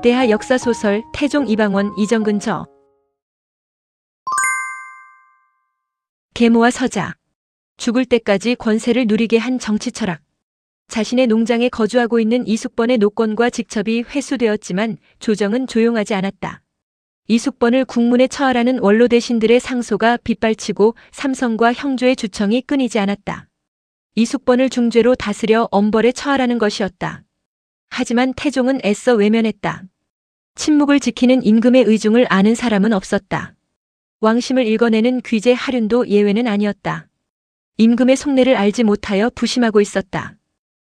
대하 역사소설 태종 이방원 이정근 저. 계모와 서자. 죽을 때까지 권세를 누리게 한 정치 철학. 자신의 농장에 거주하고 있는 이숙번의 노권과 직첩이 회수되었지만 조정은 조용하지 않았다. 이숙번을 국문에 처하라는 원로 대신들의 상소가 빗발치고 삼성과 형조의 주청이 끊이지 않았다. 이숙번을 중죄로 다스려 엄벌에 처하라는 것이었다. 하지만 태종은 애써 외면했다. 침묵을 지키는 임금의 의중을 아는 사람은 없었다. 왕심을 읽어내는 귀재 하륜도 예외는 아니었다. 임금의 속내를 알지 못하여 부심하고 있었다.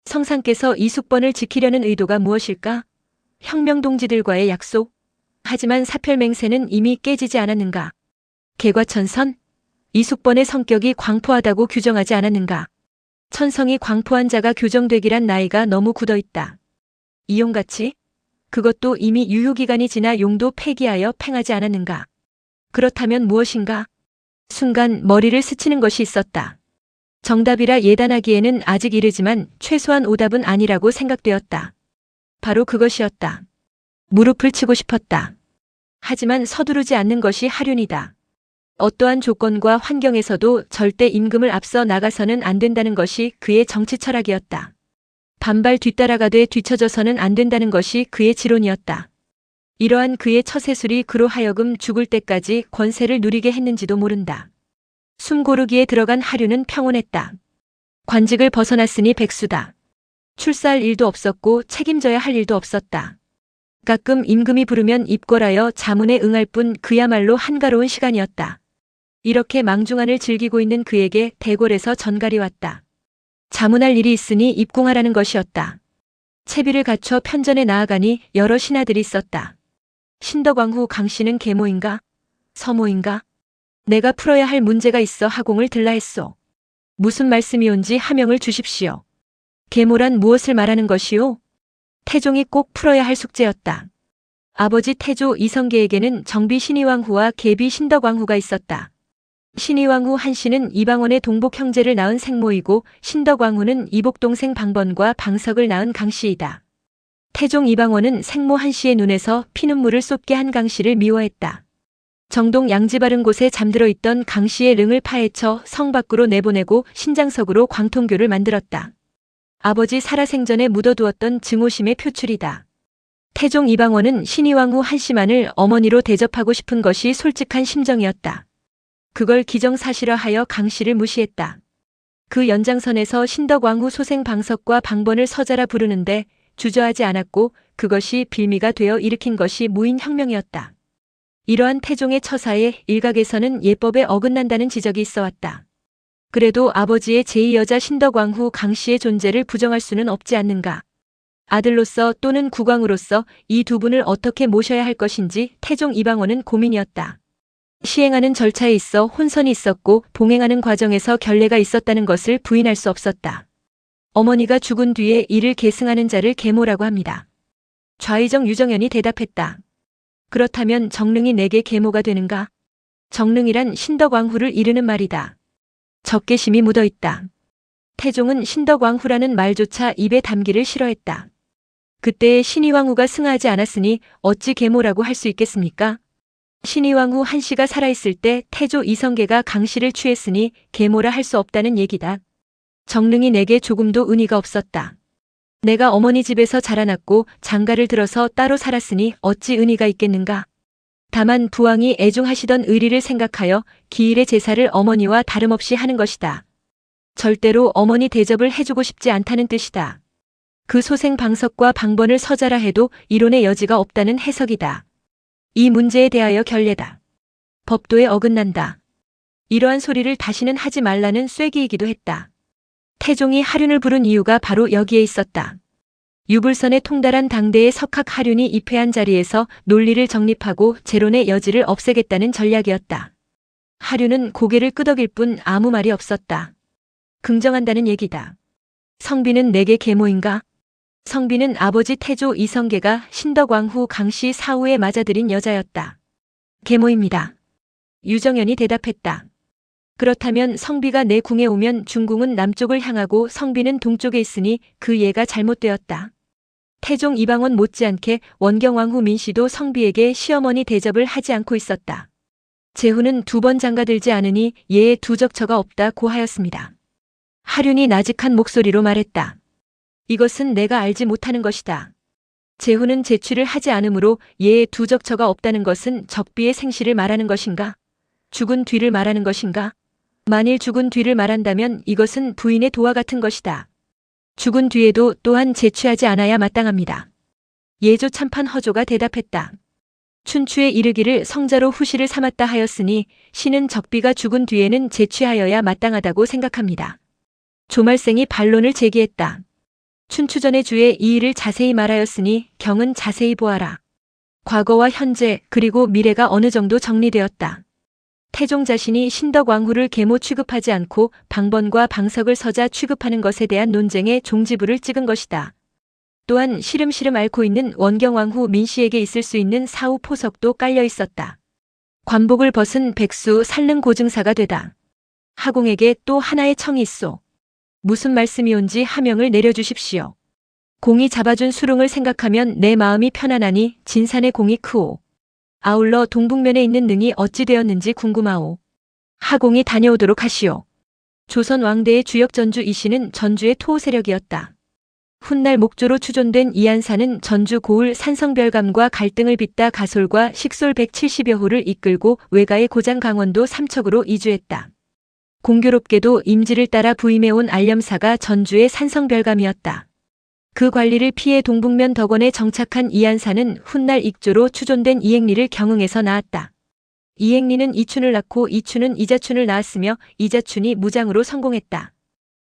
성상께서 이숙번을 지키려는 의도가 무엇일까? 혁명동지들과의 약속? 하지만 사펠맹세는 이미 깨지지 않았는가? 개과천선? 이숙번의 성격이 광포하다고 규정하지 않았는가? 천성이 광포한 자가 교정되기란 나이가 너무 굳어있다. 이용같이? 그것도 이미 유효기간이 지나 용도 폐기하여 팽하지 않았는가? 그렇다면 무엇인가? 순간 머리를 스치는 것이 있었다. 정답이라 예단하기에는 아직 이르지만 최소한 오답은 아니라고 생각되었다. 바로 그것이었다. 무릎을 치고 싶었다. 하지만 서두르지 않는 것이 하륜이다. 어떠한 조건과 환경에서도 절대 임금을 앞서 나가서는 안 된다는 것이 그의 정치 철학이었다. 반발 뒤따라가되 뒤처져서는 안 된다는 것이 그의 지론이었다. 이러한 그의 처세술이 그로 하여금 죽을 때까지 권세를 누리게 했는지도 모른다. 숨고르기에 들어간 하륜은 평온했다. 관직을 벗어났으니 백수다. 출사할 일도 없었고 책임져야 할 일도 없었다. 가끔 임금이 부르면 입궐하여 자문에 응할 뿐 그야말로 한가로운 시간이었다. 이렇게 망중한을 즐기고 있는 그에게 대궐에서 전갈이 왔다. 자문할 일이 있으니 입궁하라는 것이었다. 채비를 갖춰 편전에 나아가니 여러 신하들이 있었다. 신덕왕후 강씨는 계모인가? 서모인가? 내가 풀어야 할 문제가 있어 하공을 들라 했소. 무슨 말씀이온지 하명을 주십시오. 계모란 무엇을 말하는 것이오? 태종이 꼭 풀어야 할 숙제였다. 아버지 태조 이성계에게는 정비 신의왕후와 계비 신덕왕후가 있었다. 신의왕후 한씨는 이방원의 동복 형제를 낳은 생모이고 신덕왕후는 이복동생 방번과 방석을 낳은 강씨이다. 태종 이방원은 생모 한씨의 눈에서 피눈물을 쏟게 한 강씨를 미워했다. 정동 양지 바른 곳에 잠들어 있던 강씨의 릉을 파헤쳐 성 밖으로 내보내고 신장석으로 광통교를 만들었다. 아버지 살아생전에 묻어두었던 증오심의 표출이다. 태종 이방원은 신의왕후 한씨만을 어머니로 대접하고 싶은 것이 솔직한 심정이었다. 그걸 기정사실화하여 강씨를 무시했다. 그 연장선에서 신덕왕후 소생 방석과 방번을 서자라 부르는데 주저하지 않았고 그것이 빌미가 되어 일으킨 것이 무인혁명이었다. 이러한 태종의 처사에 일각에서는 예법에 어긋난다는 지적이 있어왔다. 그래도 아버지의 제2여자 신덕왕후 강씨의 존재를 부정할 수는 없지 않는가. 아들로서 또는 국왕으로서 이 두 분을 어떻게 모셔야 할 것인지 태종 이방원은 고민이었다. 시행하는 절차에 있어 혼선이 있었고 봉행하는 과정에서 결례가 있었다는 것을 부인할 수 없었다. 어머니가 죽은 뒤에 이를 계승하는 자를 계모라고 합니다. 좌의정 유정연이 대답했다. 그렇다면 정릉이 내게 계모가 되는가? 정릉이란 신덕왕후를 이르는 말이다. 적개심이 묻어있다. 태종은 신덕왕후라는 말조차 입에 담기를 싫어했다. 그때의 신의왕후가 승하지 않았으니 어찌 계모라고 할 수 있겠습니까? 신의왕후 한씨가 살아있을 때 태조 이성계가 강씨를 취했으니 계모라 할 수 없다는 얘기다. 정릉이 내게 조금도 은의가 없었다. 내가 어머니 집에서 자라났고 장가를 들어서 따로 살았으니 어찌 은의가 있겠는가. 다만 부왕이 애중하시던 의리를 생각하여 기일의 제사를 어머니와 다름없이 하는 것이다. 절대로 어머니 대접을 해주고 싶지 않다는 뜻이다. 그 소생 방석과 방번을 서자라 해도 이론의 여지가 없다는 해석이다. 이 문제에 대하여 결례다. 법도에 어긋난다. 이러한 소리를 다시는 하지 말라는 쐐기이기도 했다. 태종이 하륜을 부른 이유가 바로 여기에 있었다. 유불선에 통달한 당대의 석학 하륜이 입회한 자리에서 논리를 정립하고 재론의 여지를 없애겠다는 전략이었다. 하륜은 고개를 끄덕일 뿐 아무 말이 없었다. 긍정한다는 얘기다. 성비는 내게 계모인가? 성비는 아버지 태조 이성계가 신덕왕후 강씨 사후에 맞아들인 여자였다. 계모입니다. 유정연이 대답했다. 그렇다면 성비가 내 궁에 오면 중궁은 남쪽을 향하고 성비는 동쪽에 있으니 그 예가 잘못되었다. 태종 이방원 못지않게 원경왕후 민씨도 성비에게 시어머니 대접을 하지 않고 있었다. 제후는 2번 장가들지 않으니 예에 두적처가 없다고 하였습니다. 하륜이 나직한 목소리로 말했다. 이것은 내가 알지 못하는 것이다. 제후는 제취를 하지 않으므로 예에 두적처가 없다는 것은 적비의 생시를 말하는 것인가? 죽은 뒤를 말하는 것인가? 만일 죽은 뒤를 말한다면 이것은 부인의 도와 같은 것이다. 죽은 뒤에도 또한 제취하지 않아야 마땅합니다. 예조 참판 허조가 대답했다. 춘추에 이르기를 성자로 후시를 삼았다 하였으니 신은 적비가 죽은 뒤에는 제취하여야 마땅하다고 생각합니다. 조말생이 반론을 제기했다. 춘추전의 주에 이 일을 자세히 말하였으니 경은 자세히 보아라. 과거와 현재 그리고 미래가 어느 정도 정리되었다. 태종 자신이 신덕왕후를 계모 취급하지 않고 방번과 방석을 서자 취급하는 것에 대한 논쟁에 종지부를 찍은 것이다. 또한 시름시름 앓고 있는 원경왕후 민씨에게 있을 수 있는 사후 포석도 깔려 있었다. 관복을 벗은 백수 살릉 고증사가 되다. 하공에게 또 하나의 청이 있소. 무슨 말씀이온지 하명을 내려주십시오. 공이 잡아준 수릉을 생각하면 내 마음이 편안하니 진산의 공이 크오. 아울러 동북면에 있는 능이 어찌 되었는지 궁금하오. 하공이 다녀오도록 하시오. 조선 왕대의 주역 전주 이씨는 전주의 토호 세력이었다. 훗날 목조로 추존된 이안사는 전주 고을 산성별감과 갈등을 빚다 가솔과 식솔 170여 호를 이끌고 외가의 고장 강원도 삼척으로 이주했다. 공교롭게도 임지를 따라 부임해온 알렴사가 전주의 산성별감이었다. 그 관리를 피해 동북면 덕원에 정착한 이안사는 훗날 익조로 추존된 이행리를 경흥에서 낳았다. 이행리는 이춘을 낳고 이춘은 이자춘을 낳았으며 이자춘이 무장으로 성공했다.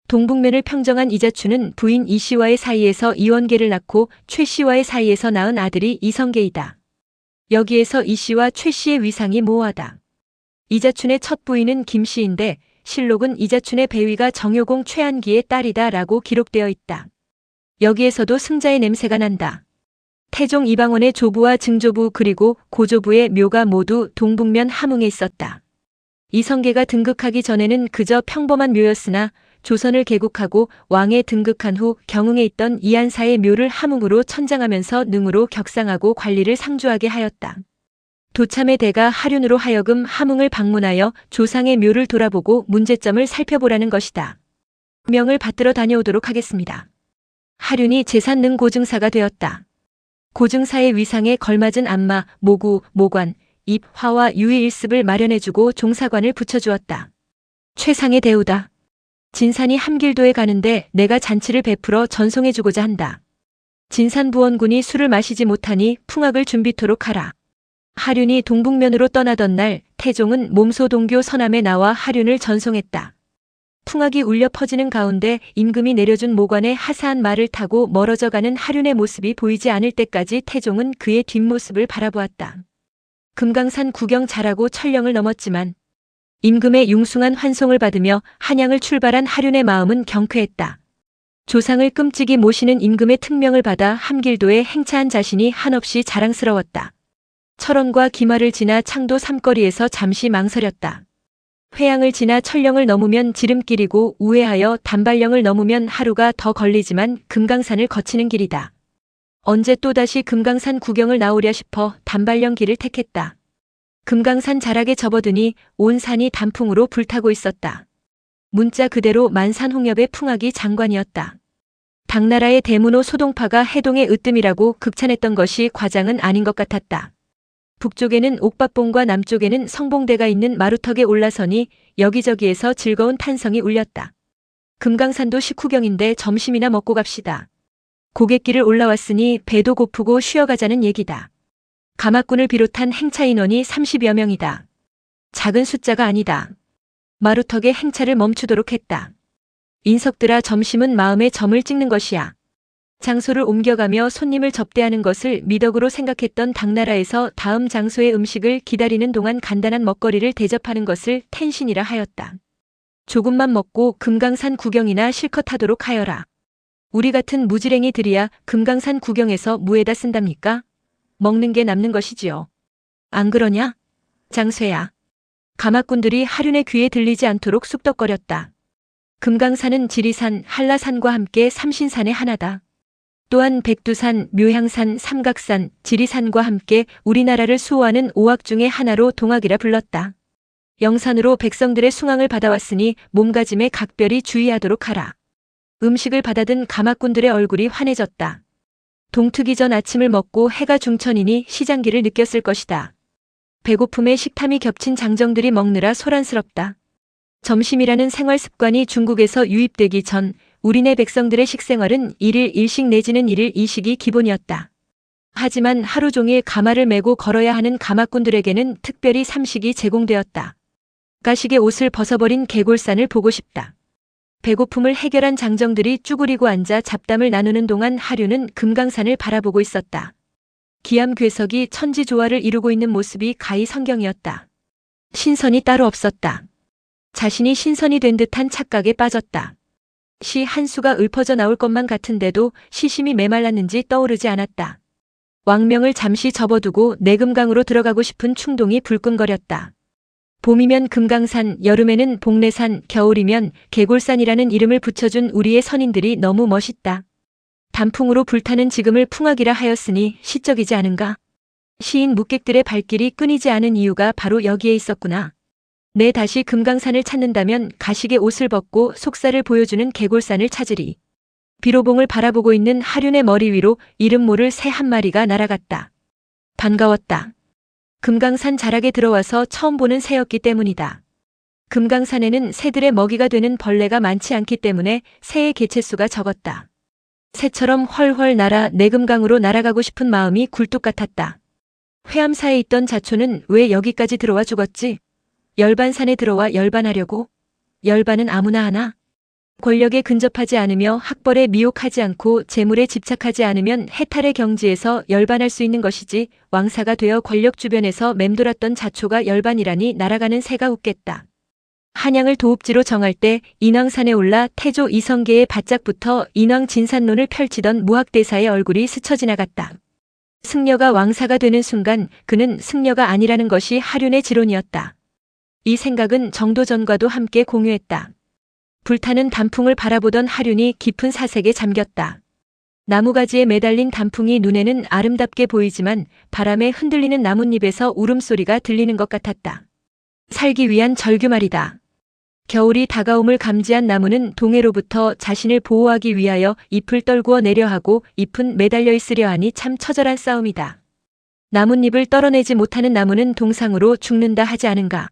동북면을 평정한 이자춘은 부인 이씨와의 사이에서 이원계를 낳고 최씨와의 사이에서 낳은 아들이 이성계이다. 여기에서 이씨와 최씨의 위상이 모호하다. 이자춘의 첫 부인은 김씨인데 실록은 이자춘의 배위가 정효공 최한기의 딸이다 라고 기록되어 있다. 여기에서도 승자의 냄새가 난다. 태종 이방원의 조부와 증조부 그리고 고조부의 묘가 모두 동북면 함흥에 있었다. 이성계가 등극하기 전에는 그저 평범한 묘였으나 조선을 개국하고 왕에 등극한 후 경흥에 있던 이안사의 묘를 함흥으로 천장하면서 능으로 격상하고 관리를 상주하게 하였다. 도참의 대가 하륜으로 하여금 함흥을 방문하여 조상의 묘를 돌아보고 문제점을 살펴보라는 것이다. 명을 받들어 다녀오도록 하겠습니다. 하륜이 제산능 고증사가 되었다. 고증사의 위상에 걸맞은 안마, 모구, 모관, 입, 화와 유의 일습을 마련해주고 종사관을 붙여주었다. 최상의 대우다. 진산이 함길도에 가는데 내가 잔치를 베풀어 전송해주고자 한다. 진산부원군이 술을 마시지 못하니 풍악을 준비토록 하라. 하륜이 동북면으로 떠나던 날 태종은 몸소 동교 서남에 나와 하륜을 전송했다. 풍악이 울려 퍼지는 가운데 임금이 내려준 모관의 하사한 말을 타고 멀어져 가는 하륜의 모습이 보이지 않을 때까지 태종은 그의 뒷모습을 바라보았다. 금강산 구경 잘하고 천령을 넘었지만 임금의 융숭한 환송을 받으며 한양을 출발한 하륜의 마음은 경쾌했다. 조상을 끔찍이 모시는 임금의 특명을 받아 함길도에 행차한 자신이 한없이 자랑스러웠다. 철원과 기마를 지나 창도 삼거리에서 잠시 망설였다. 회양을 지나 천령을 넘으면 지름길이고 우회하여 단발령을 넘으면 하루가 더 걸리지만 금강산을 거치는 길이다. 언제 또다시 금강산 구경을 나오랴 싶어 단발령 길을 택했다. 금강산 자락에 접어드니 온 산이 단풍으로 불타고 있었다. 문자 그대로 만산홍엽의 풍악이 장관이었다. 당나라의 대문호 소동파가 해동의 으뜸이라고 극찬했던 것이 과장은 아닌 것 같았다. 북쪽에는 옥밥봉과 남쪽에는 성봉대가 있는 마루턱에 올라서니 여기저기에서 즐거운 탄성이 울렸다. 금강산도 식후경인데 점심이나 먹고 갑시다. 고갯길을 올라왔으니 배도 고프고 쉬어가자는 얘기다. 가마꾼을 비롯한 행차 인원이 30여 명이다. 작은 숫자가 아니다. 마루턱에 행차를 멈추도록 했다. 인석들아, 점심은 마음에 점을 찍는 것이야. 장소를 옮겨가며 손님을 접대하는 것을 미덕으로 생각했던 당나라에서 다음 장소의 음식을 기다리는 동안 간단한 먹거리를 대접하는 것을 텐신이라 하였다. 조금만 먹고 금강산 구경이나 실컷 하도록 하여라. 우리 같은 무지랭이들이야 금강산 구경에서 무에다 쓴답니까? 먹는 게 남는 것이지요. 안 그러냐? 장쇠야. 가마꾼들이 하륜의 귀에 들리지 않도록 쑥덕거렸다. 금강산은 지리산, 한라산과 함께 삼신산의 하나다. 또한 백두산, 묘향산, 삼각산, 지리산과 함께 우리나라를 수호하는 오악 중의 하나로 동악이라 불렀다. 영산으로 백성들의 숭앙을 받아왔으니 몸가짐에 각별히 주의하도록 하라. 음식을 받아든 가마꾼들의 얼굴이 환해졌다. 동트기 전 아침을 먹고 해가 중천이니 시장기를 느꼈을 것이다. 배고픔에 식탐이 겹친 장정들이 먹느라 소란스럽다. 점심이라는 생활 습관이 중국에서 유입되기 전 우리네 백성들의 식생활은 1일 1식 내지는 1일 2식이 기본이었다. 하지만 하루 종일 가마를 메고 걸어야 하는 가마꾼들에게는 특별히 3식이 제공되었다. 가식의 옷을 벗어버린 개골산을 보고 싶다. 배고픔을 해결한 장정들이 쭈그리고 앉아 잡담을 나누는 동안 하류는 금강산을 바라보고 있었다. 기암괴석이 천지조화를 이루고 있는 모습이 가히 성경이었다. 신선이 따로 없었다. 자신이 신선이 된 듯한 착각에 빠졌다. 시 한 수가 읊어져 나올 것만 같은데도 시심이 메말랐는지 떠오르지 않았다. 왕명을 잠시 접어두고 내금강으로 들어가고 싶은 충동이 불끈거렸다. 봄이면 금강산, 여름에는 복례산, 겨울이면 개골산이라는 이름을 붙여준 우리의 선인들이 너무 멋있다. 단풍으로 불타는 지금을 풍악이라 하였으니 시적이지 않은가? 시인 묵객들의 발길이 끊이지 않은 이유가 바로 여기에 있었구나. 내 다시 금강산을 찾는다면 가식의 옷을 벗고 속살을 보여주는 개골산을 찾으리. 비로봉을 바라보고 있는 하륜의 머리 위로 이름 모를 새 한 마리가 날아갔다. 반가웠다. 금강산 자락에 들어와서 처음 보는 새였기 때문이다. 금강산에는 새들의 먹이가 되는 벌레가 많지 않기 때문에 새의 개체수가 적었다. 새처럼 훨훨 날아 내금강으로 날아가고 싶은 마음이 굴뚝 같았다. 회암사에 있던 자초는 왜 여기까지 들어와 죽었지? 열반산에 들어와 열반하려고? 열반은 아무나 하나? 권력에 근접하지 않으며 학벌에 미혹하지 않고 재물에 집착하지 않으면 해탈의 경지에서 열반할 수 있는 것이지 왕사가 되어 권력 주변에서 맴돌았던 자초가 열반이라니 날아가는 새가 웃겠다. 한양을 도읍지로 정할 때 인왕산에 올라 태조 이성계의 바짝부터 인왕진산론을 펼치던 무학대사의 얼굴이 스쳐 지나갔다. 승려가 왕사가 되는 순간 그는 승려가 아니라는 것이 하륜의 지론이었다. 이 생각은 정도전과도 함께 공유했다. 불타는 단풍을 바라보던 하륜이 깊은 사색에 잠겼다. 나무가지에 매달린 단풍이 눈에는 아름답게 보이지만 바람에 흔들리는 나뭇잎에서 울음소리가 들리는 것 같았다. 살기 위한 절규 말이다. 겨울이 다가옴을 감지한 나무는 동해로부터 자신을 보호하기 위하여 잎을 떨구어 내려 하고 잎은 매달려 있으려 하니 참 처절한 싸움이다. 나뭇잎을 떨어내지 못하는 나무는 동상으로 죽는다 하지 않은가.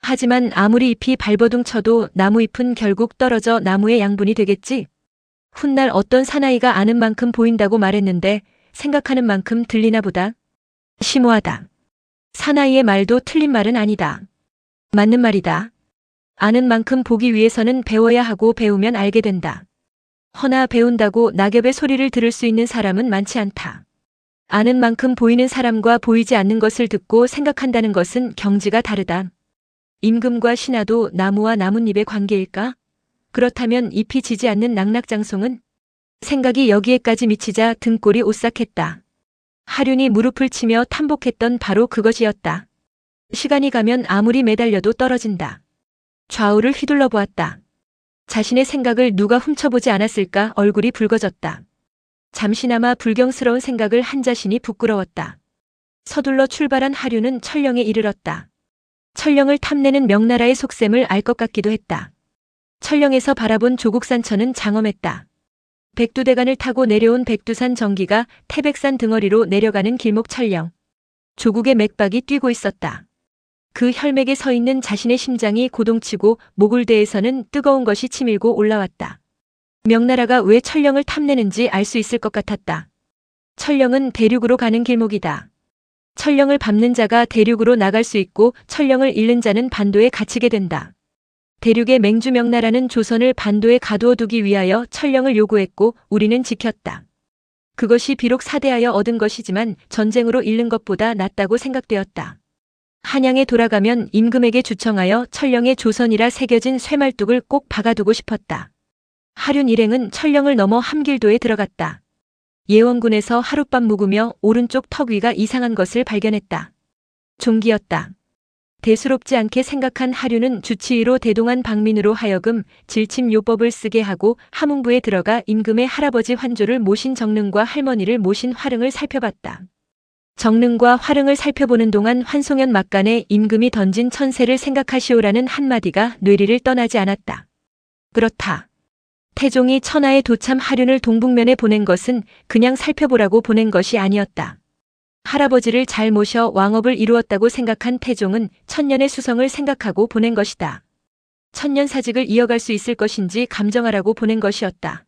하지만 아무리 잎이 발버둥 쳐도 나무잎은 결국 떨어져 나무의 양분이 되겠지. 훗날 어떤 사나이가 아는 만큼 보인다고 말했는데 생각하는 만큼 들리나 보다. 심오하다. 사나이의 말도 틀린 말은 아니다. 맞는 말이다. 아는 만큼 보기 위해서는 배워야 하고 배우면 알게 된다. 허나 배운다고 낙엽의 소리를 들을 수 있는 사람은 많지 않다. 아는 만큼 보이는 사람과 보이지 않는 것을 듣고 생각한다는 것은 경지가 다르다. 임금과 신하도 나무와 나뭇잎의 관계일까? 그렇다면 잎이 지지 않는 낙낙장송은? 생각이 여기에까지 미치자 등골이 오싹했다. 하륜이 무릎을 치며 탐복했던 바로 그것이었다. 시간이 가면 아무리 매달려도 떨어진다. 좌우를 휘둘러 보았다. 자신의 생각을 누가 훔쳐보지 않았을까 얼굴이 붉어졌다. 잠시나마 불경스러운 생각을 한 자신이 부끄러웠다. 서둘러 출발한 하륜은 철령에 이르렀다. 철령을 탐내는 명나라의 속셈을 알 것 같기도 했다. 철령에서 바라본 조국산천은 장엄했다. 백두대간을 타고 내려온 백두산 정기가 태백산 등허리로 내려가는 길목 철령. 조국의 맥박이 뛰고 있었다. 그 혈맥에 서 있는 자신의 심장이 고동치고 모굴대에서는 뜨거운 것이 치밀고 올라왔다. 명나라가 왜 철령을 탐내는지 알 수 있을 것 같았다. 철령은 대륙으로 가는 길목이다. 철령을 밟는 자가 대륙으로 나갈 수 있고 철령을 잃는 자는 반도에 갇히게 된다. 대륙의 맹주 명나라는 조선을 반도에 가두어 두기 위하여 철령을 요구했고 우리는 지켰다. 그것이 비록 사대하여 얻은 것이지만 전쟁으로 잃는 것보다 낫다고 생각되었다. 한양에 돌아가면 임금에게 주청하여 철령의 조선이라 새겨진 쇠말뚝을 꼭 박아두고 싶었다. 하륜 일행은 철령을 넘어 함길도에 들어갔다. 예원군에서 하룻밤 묵으며 오른쪽 턱 위가 이상한 것을 발견했다. 종기였다. 대수롭지 않게 생각한 하류는 주치의로 대동한 박민으로 하여금 질침요법을 쓰게 하고 함흥부에 들어가 임금의 할아버지 환조를 모신 정릉과 할머니를 모신 화릉을 살펴봤다. 정릉과 화릉을 살펴보는 동안 환송연 막간에 임금이 던진 천세를 생각하시오라는 한마디가 뇌리를 떠나지 않았다. 그렇다. 태종이 천하의 도참 하륜을 동북면에 보낸 것은 그냥 살펴보라고 보낸 것이 아니었다. 할아버지를 잘 모셔 왕업을 이루었다고 생각한 태종은 천년의 수성을 생각하고 보낸 것이다. 천년 사직을 이어갈 수 있을 것인지 감정하라고 보낸 것이었다.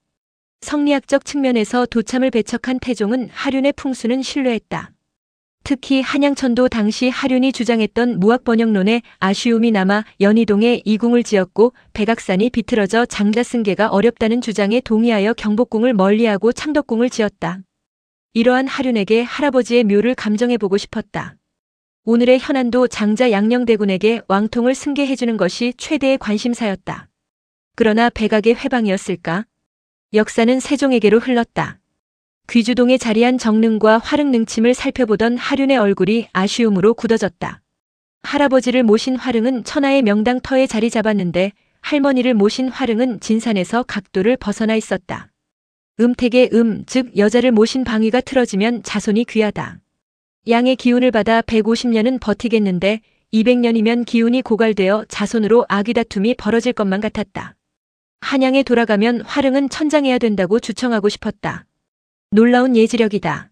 성리학적 측면에서 도참을 배척한 태종은 하륜의 풍수는 신뢰했다. 특히 한양천도 당시 하륜이 주장했던 무학번영론에 아쉬움이 남아 연희동에 이궁을 지었고 백악산이 비틀어져 장자승계가 어렵다는 주장에 동의하여 경복궁을 멀리하고 창덕궁을 지었다. 이러한 하륜에게 할아버지의 묘를 감정해보고 싶었다. 오늘의 현안도 장자 양녕대군에게 왕통을 승계해주는 것이 최대의 관심사였다. 그러나 백악의 회방이었을까? 역사는 세종에게로 흘렀다. 귀주동에 자리한 정릉과 화릉 능침을 살펴보던 하륜의 얼굴이 아쉬움으로 굳어졌다. 할아버지를 모신 화릉은 천하의 명당터에 자리 잡았는데 할머니를 모신 화릉은 진산에서 각도를 벗어나 있었다. 음택의 즉 여자를 모신 방위가 틀어지면 자손이 귀하다. 양의 기운을 받아 150년은 버티겠는데 200년이면 기운이 고갈되어 자손으로 아귀다툼이 벌어질 것만 같았다. 한양에 돌아가면 화릉은 천장해야 된다고 주청하고 싶었다. 놀라운 예지력이다.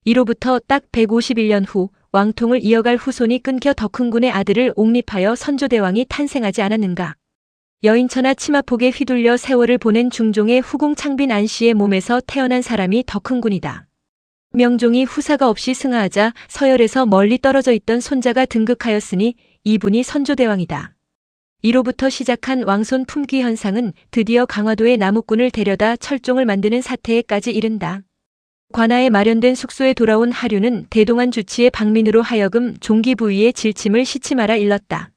이로부터 딱 151년 후 왕통을 이어갈 후손이 끊겨 덕흥군의 아들을 옹립하여 선조대왕이 탄생하지 않았는가. 여인천하 치마폭에 휘둘려 세월을 보낸 중종의 후궁 창빈 안씨의 몸에서 태어난 사람이 덕흥군이다. 명종이 후사가 없이 승하하자 서열에서 멀리 떨어져 있던 손자가 등극하였으니 이분이 선조대왕이다. 이로부터 시작한 왕손 품귀 현상은 드디어 강화도의 나무꾼을 데려다 철종을 만드는 사태에까지 이른다. 관아에 마련된 숙소에 돌아온 하륜은 대동한 주치의 박민으로 하여금 종기 부위의 질침을 시침하라 일렀다.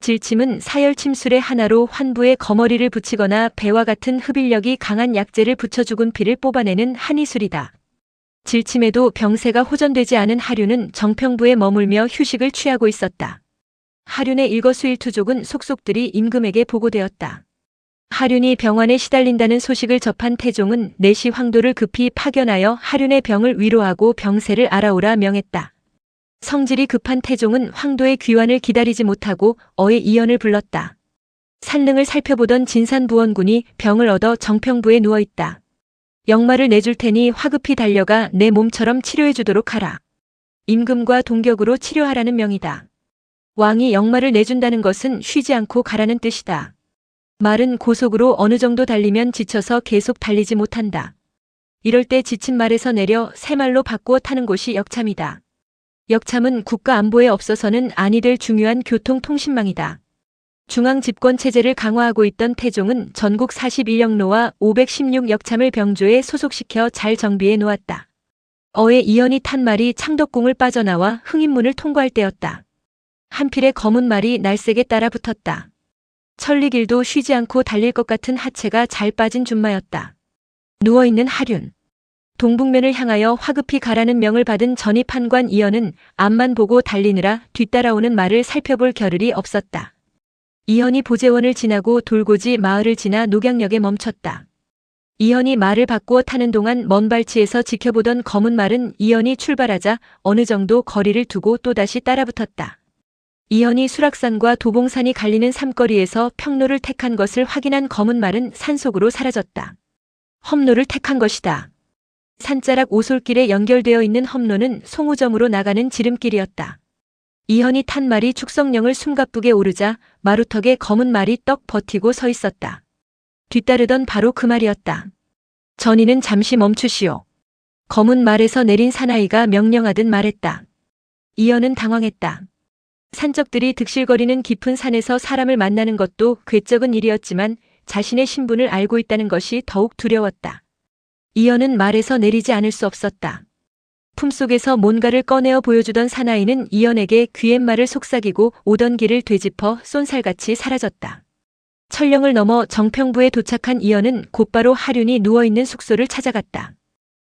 질침은 사열 침술의 하나로 환부에 거머리를 붙이거나 배와 같은 흡일력이 강한 약재를 붙여 죽은 피를 뽑아내는 한의술이다. 질침에도 병세가 호전되지 않은 하륜은 정평부에 머물며 휴식을 취하고 있었다. 하륜의 일거수일투족은 속속들이 임금에게 보고되었다. 하륜이 병환에 시달린다는 소식을 접한 태종은 내시 황도를 급히 파견하여 하륜의 병을 위로하고 병세를 알아오라 명했다. 성질이 급한 태종은 황도의 귀환을 기다리지 못하고 어의 이연을 불렀다. 산릉을 살펴보던 진산부원군이 병을 얻어 정평부에 누워있다. 역마를 내줄 테니 화급히 달려가 내 몸처럼 치료해 주도록 하라. 임금과 동격으로 치료하라는 명이다. 왕이 역마를 내준다는 것은 쉬지 않고 가라는 뜻이다. 말은 고속으로 어느 정도 달리면 지쳐서 계속 달리지 못한다. 이럴 때 지친 말에서 내려 새 말로 바꾸어 타는 곳이 역참이다. 역참은 국가 안보에 없어서는 아니 될 중요한 교통통신망이다. 중앙집권체제를 강화하고 있던 태종은 전국 41역로와 516 역참을 병조에 소속시켜 잘 정비해 놓았다. 어의 이연이 탄 말이 창덕궁을 빠져나와 흥인문을 통과할 때였다. 한 필의 검은 말이 날쌔게 따라 붙었다. 천리길도 쉬지 않고 달릴 것 같은 하체가 잘 빠진 준마였다. 누워있는 하륜. 동북면을 향하여 화급히 가라는 명을 받은 전입한관 이연은 앞만 보고 달리느라 뒤따라오는 말을 살펴볼 겨를이 없었다. 이연이 보재원을 지나고 돌고지 마을을 지나 녹양역에 멈췄다. 이연이 말을 바꾸어 타는 동안 먼 발치에서 지켜보던 검은 말은 이연이 출발하자 어느 정도 거리를 두고 또다시 따라붙었다. 이연이 수락산과 도봉산이 갈리는 삼거리에서 평로를 택한 것을 확인한 검은 말은 산속으로 사라졌다. 험로를 택한 것이다. 산자락 오솔길에 연결되어 있는 험로는 송우점으로 나가는 지름길이었다. 이현이 탄 말이 축성령을 숨가쁘게 오르자 마루턱에 검은 말이 떡 버티고 서 있었다. 뒤따르던 바로 그 말이었다. 전이는 잠시 멈추시오. 검은 말에서 내린 사나이가 명령하듯 말했다. 이현은 당황했다. 산적들이 득실거리는 깊은 산에서 사람을 만나는 것도 궤적은 일이었지만 자신의 신분을 알고 있다는 것이 더욱 두려웠다. 이연은 말에서 내리지 않을 수 없었다. 품속에서 뭔가를 꺼내어 보여주던 사나이는 이연에게 귀갯말을 속삭이고 오던 길을 되짚어 쏜살같이 사라졌다. 철령을 넘어 정평부에 도착한 이연은 곧바로 하륜이 누워있는 숙소를 찾아갔다.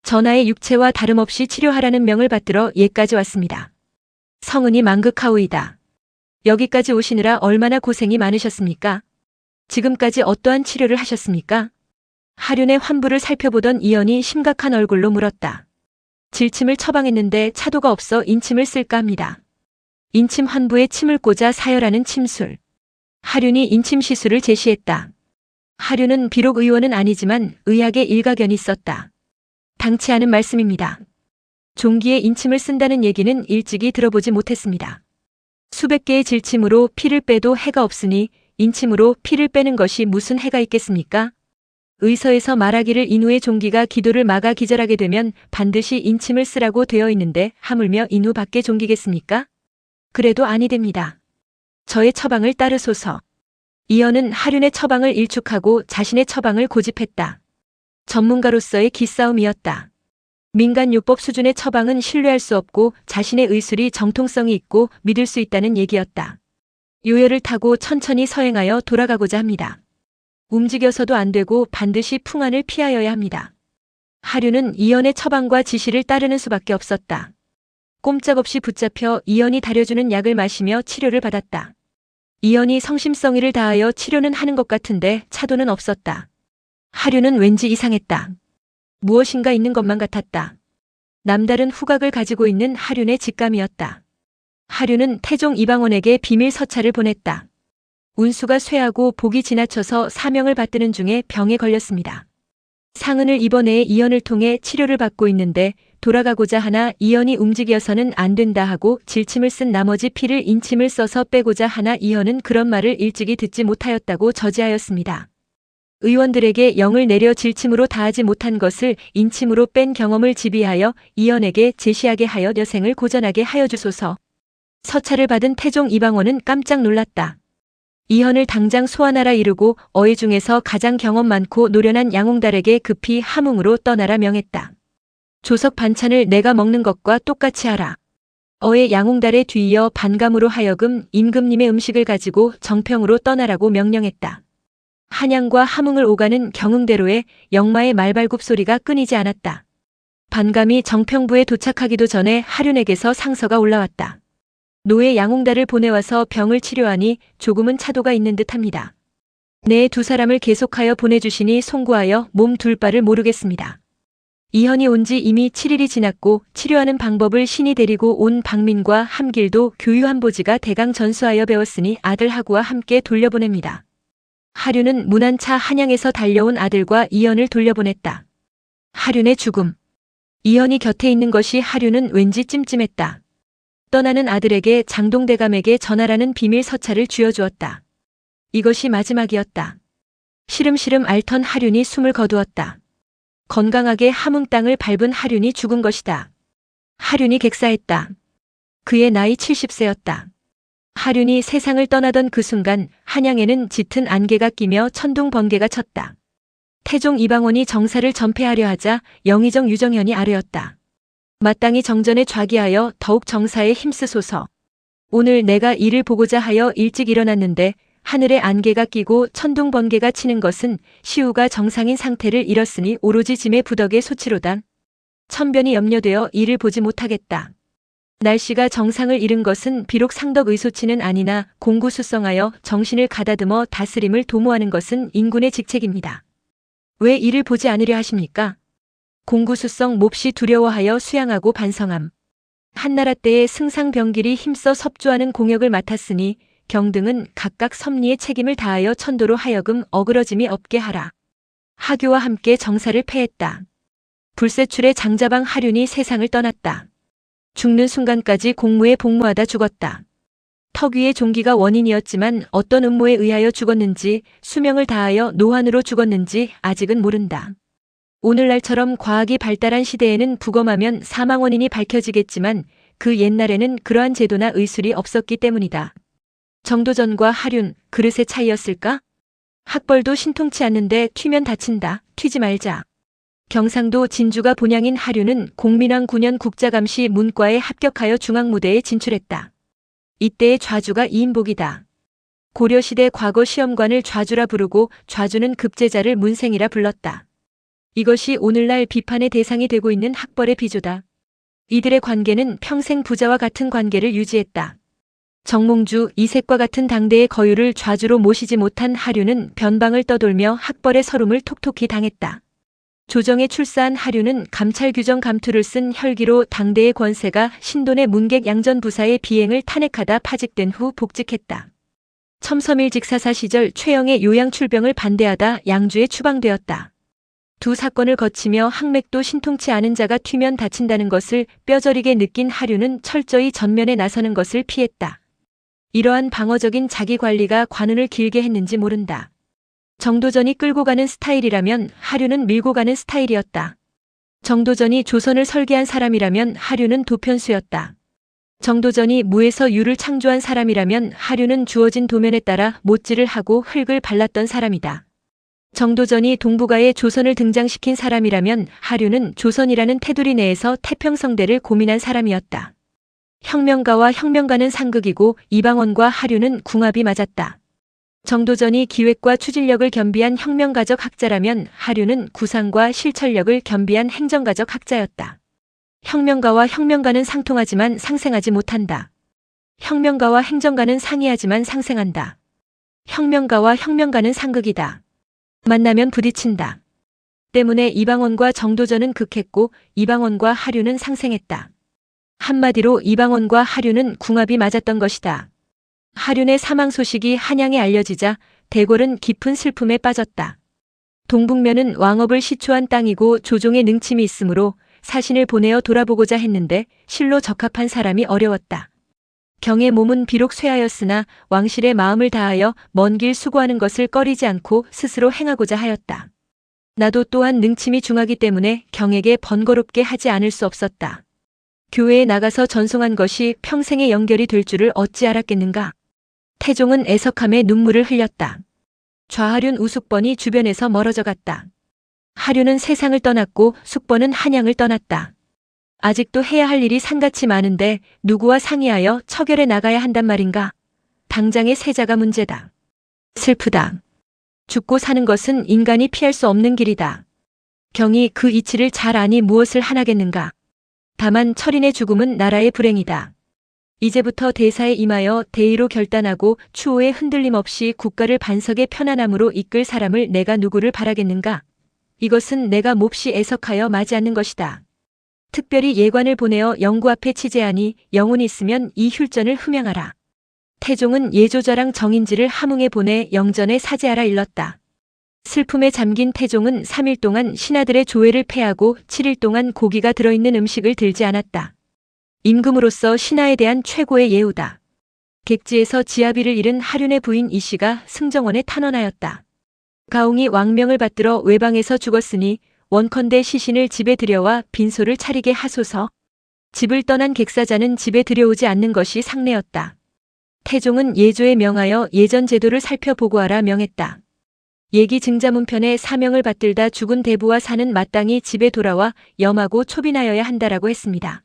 전하의 육체와 다름없이 치료하라는 명을 받들어 예까지 왔습니다. 성은이 망극하오이다. 여기까지 오시느라 얼마나 고생이 많으셨습니까? 지금까지 어떠한 치료를 하셨습니까? 하륜의 환부를 살펴보던 이연이 심각한 얼굴로 물었다. 질침을 처방했는데 차도가 없어 인침을 쓸까 합니다. 인침 환부에 침을 꽂아 사열하는 침술. 하륜이 인침 시술을 제시했다. 하륜은 비록 의원은 아니지만 의학에 일가견이 있었다. 당치 않은 말씀입니다. 종기에 인침을 쓴다는 얘기는 일찍이 들어보지 못했습니다. 수백 개의 질침으로 피를 빼도 해가 없으니 인침으로 피를 빼는 것이 무슨 해가 있겠습니까? 의서에서 말하기를 인후의 종기가 기도를 막아 기절하게 되면 반드시 인침을 쓰라고 되어 있는데 하물며 인후 밖에 종기겠습니까? 그래도 아니 됩니다. 저의 처방을 따르소서. 이연은 하륜의 처방을 일축하고 자신의 처방을 고집했다. 전문가로서의 기싸움이었다. 민간요법 수준의 처방은 신뢰할 수 없고 자신의 의술이 정통성이 있고 믿을 수 있다는 얘기였다. 요열을 타고 천천히 서행하여 돌아가고자 합니다. 움직여서도 안 되고 반드시 풍안을 피하여야 합니다. 하륜은 이연의 처방과 지시를 따르는 수밖에 없었다. 꼼짝없이 붙잡혀 이연이 다려주는 약을 마시며 치료를 받았다. 이연이 성심성의를 다하여 치료는 하는 것 같은데 차도는 없었다. 하륜은 왠지 이상했다. 무엇인가 있는 것만 같았다. 남다른 후각을 가지고 있는 하륜의 직감이었다. 하륜은 태종 이방원에게 비밀 서찰을 보냈다. 운수가 쇠하고 복이 지나쳐서 사명을 받드는 중에 병에 걸렸습니다. 상흔을 입원해 이연을 통해 치료를 받고 있는데 돌아가고자 하나 이연이 움직여서는 안 된다 하고 질침을 쓴 나머지 피를 인침을 써서 빼고자 하나 이연은 그런 말을 일찍이 듣지 못하였다고 저지하였습니다. 의원들에게 영을 내려 질침으로 다하지 못한 것을 인침으로 뺀 경험을 지비하여 이연에게 제시하게 하여 여생을 고전하게 하여 주소서. 서찰을 받은 태종 이방원은 깜짝 놀랐다. 이연을 당장 소환하라 이르고 어의 중에서 가장 경험 많고 노련한 양홍달에게 급히 함흥으로 떠나라 명했다. 조석 반찬을 내가 먹는 것과 똑같이 하라. 어의 양홍달에 뒤이어 반감으로 하여금 임금님의 음식을 가지고 정평으로 떠나라고 명령했다. 한양과 함흥을 오가는 경흥대로에 영마의 말발굽 소리가 끊이지 않았다. 반감이 정평부에 도착하기도 전에 하륜에게서 상서가 올라왔다. 노예 양홍달을 보내와서 병을 치료하니 조금은 차도가 있는 듯합니다. 내 두 사람을 계속하여 보내주시니 송구하여 몸 둘 바를 모르겠습니다. 이현이 온 지 이미 7일이 지났고 치료하는 방법을 신이 데리고 온 박민과 함길도 교유한보지가 대강 전수하여 배웠으니 아들 하구와 함께 돌려보냅니다. 하륜은 문안차 한양에서 달려온 아들과 이연을 돌려보냈다. 하륜의 죽음. 이연이 곁에 있는 것이 하륜은 왠지 찜찜했다. 떠나는 아들에게 장동대감에게 전하라는 비밀 서찰을 쥐어주었다. 이것이 마지막이었다. 시름시름 앓던 하륜이 숨을 거두었다. 건강하게 함흥 땅을 밟은 하륜이 죽은 것이다. 하륜이 객사했다. 그의 나이 70세였다. 하륜이 세상을 떠나던 그 순간 한양에는 짙은 안개가 끼며 천둥 번개가 쳤다. 태종 이방원이 정사를 전폐하려 하자 영의정 유정현이 아뢰었다. 마땅히 정전에 좌기하여 더욱 정사에 힘쓰소서. 오늘 내가 이를 보고자 하여 일찍 일어났는데 하늘에 안개가 끼고 천둥 번개가 치는 것은 시우가 정상인 상태를 잃었으니 오로지 짐의 부덕의 소치로다. 천변이 염려되어 이를 보지 못하겠다. 날씨가 정상을 잃은 것은 비록 상덕의소치는 아니나 공구수성하여 정신을 가다듬어 다스림을 도모하는 것은 인군의 직책입니다. 왜 이를 보지 않으려 하십니까? 공구수성 몹시 두려워하여 수양하고 반성함. 한나라 때에 승상병길이 힘써 섭주하는 공역을 맡았으니 경등은 각각 섭리의 책임을 다하여 천도로 하여금 어그러짐이 없게 하라. 하교와 함께 정사를 패했다. 불세출의 장자방 하륜이 세상을 떠났다. 죽는 순간까지 공무에 복무하다 죽었다. 턱 위의 종기가 원인이었지만 어떤 음모에 의하여 죽었는지 수명을 다하여 노환으로 죽었는지 아직은 모른다. 오늘날처럼 과학이 발달한 시대에는 부검하면 사망 원인이 밝혀지겠지만 그 옛날에는 그러한 제도나 의술이 없었기 때문이다. 정도전과 하륜, 그릇의 차이였을까? 학벌도 신통치 않는데 튀면 다친다. 튀지 말자. 경상도 진주가 본향인 하륜은 공민왕 9년 국자감시 문과에 합격하여 중앙무대에 진출했다. 이때의 좌주가 이인복이다. 고려시대 과거 시험관을 좌주라 부르고 좌주는 급제자를 문생이라 불렀다. 이것이 오늘날 비판의 대상이 되고 있는 학벌의 비조다. 이들의 관계는 평생 부자와 같은 관계를 유지했다. 정몽주, 이색과 같은 당대의 거유를 좌주로 모시지 못한 하류는 변방을 떠돌며 학벌의 서름을 톡톡히 당했다. 조정에 출사한 하류는 감찰규정 감투를 쓴 혈기로 당대의 권세가 신돈의 문객 양전부사의 비행을 탄핵하다 파직된 후 복직했다. 첨섬일 직사사 시절 최영의 요양출병을 반대하다 양주에 추방되었다. 두 사건을 거치며 항맥도 신통치 않은 자가 튀면 다친다는 것을 뼈저리게 느낀 하류는 철저히 전면에 나서는 것을 피했다. 이러한 방어적인 자기관리가 관운을 길게 했는지 모른다. 정도전이 끌고 가는 스타일이라면 하류는 밀고 가는 스타일이었다. 정도전이 조선을 설계한 사람이라면 하류는 도편수였다. 정도전이 무에서 유를 창조한 사람이라면 하류는 주어진 도면에 따라 못질을 하고 흙을 발랐던 사람이다. 정도전이 동북아에 조선을 등장시킨 사람이라면 하류는 조선이라는 테두리 내에서 태평성대를 고민한 사람이었다. 혁명가와 혁명가는 상극이고 이방원과 하류는 궁합이 맞았다. 정도전이 기획과 추진력을 겸비한 혁명가적 학자라면 하류는 구상과 실천력을 겸비한 행정가적 학자였다. 혁명가와 혁명가는 상통하지만 상생하지 못한다. 혁명가와 행정가는 상이하지만 상생한다. 혁명가와 혁명가는 상극이다. 만나면 부딪힌다. 때문에 이방원과 정도전은 극했고 이방원과 하류는 상생했다. 한마디로 이방원과 하류는 궁합이 맞았던 것이다. 하륜의 사망 소식이 한양에 알려지자 대궐은 깊은 슬픔에 빠졌다. 동북면은 왕업을 시초한 땅이고 조종의 능침이 있으므로 사신을 보내어 돌아보고자 했는데 실로 적합한 사람이 어려웠다. 경의 몸은 비록 쇠하였으나 왕실의 마음을 다하여 먼 길 수고하는 것을 꺼리지 않고 스스로 행하고자 하였다. 나도 또한 능침이 중하기 때문에 경에게 번거롭게 하지 않을 수 없었다. 교회에 나가서 전송한 것이 평생의 연결이 될 줄을 어찌 알았겠는가. 태종은 애석함에 눈물을 흘렸다. 좌하륜 우숙번이 주변에서 멀어져 갔다. 하륜은 세상을 떠났고 숙번은 한양을 떠났다. 아직도 해야 할 일이 산같이 많은데 누구와 상의하여 처결해 나가야 한단 말인가. 당장의 세자가 문제다. 슬프다. 죽고 사는 것은 인간이 피할 수 없는 길이다. 경이 그 이치를 잘 아니 무엇을 하나겠는가. 다만 철인의 죽음은 나라의 불행이다. 이제부터 대사에 임하여 대의로 결단하고 추호의 흔들림 없이 국가를 반석의 편안함으로 이끌 사람을 내가 누구를 바라겠는가. 이것은 내가 몹시 애석하여 맞이 않는 것이다. 특별히 예관을 보내어 영구 앞에 치제하니 영혼이 있으면 이 휼전을 흠양하라. 태종은 예조자랑 정인지를 함흥에 보내 영전에 사죄하라 일렀다. 슬픔에 잠긴 태종은 3일 동안 신하들의 조회를 패하고 7일 동안 고기가 들어있는 음식을 들지 않았다. 임금으로서 신하에 대한 최고의 예우다. 객지에서 지아비를 잃은 하륜의 부인 이씨가 승정원에 탄원하였다. 가웅이 왕명을 받들어 외방에서 죽었으니 원컨대 시신을 집에 들여와 빈소를 차리게 하소서. 집을 떠난 객사자는 집에 들여오지 않는 것이 상례였다. 태종은 예조에 명하여 예전 제도를 살펴보고하라 명했다. 예기 증자문편에 사명을 받들다 죽은 대부와 사는 마땅히 집에 돌아와 염하고 초빈하여야 한다라고 했습니다.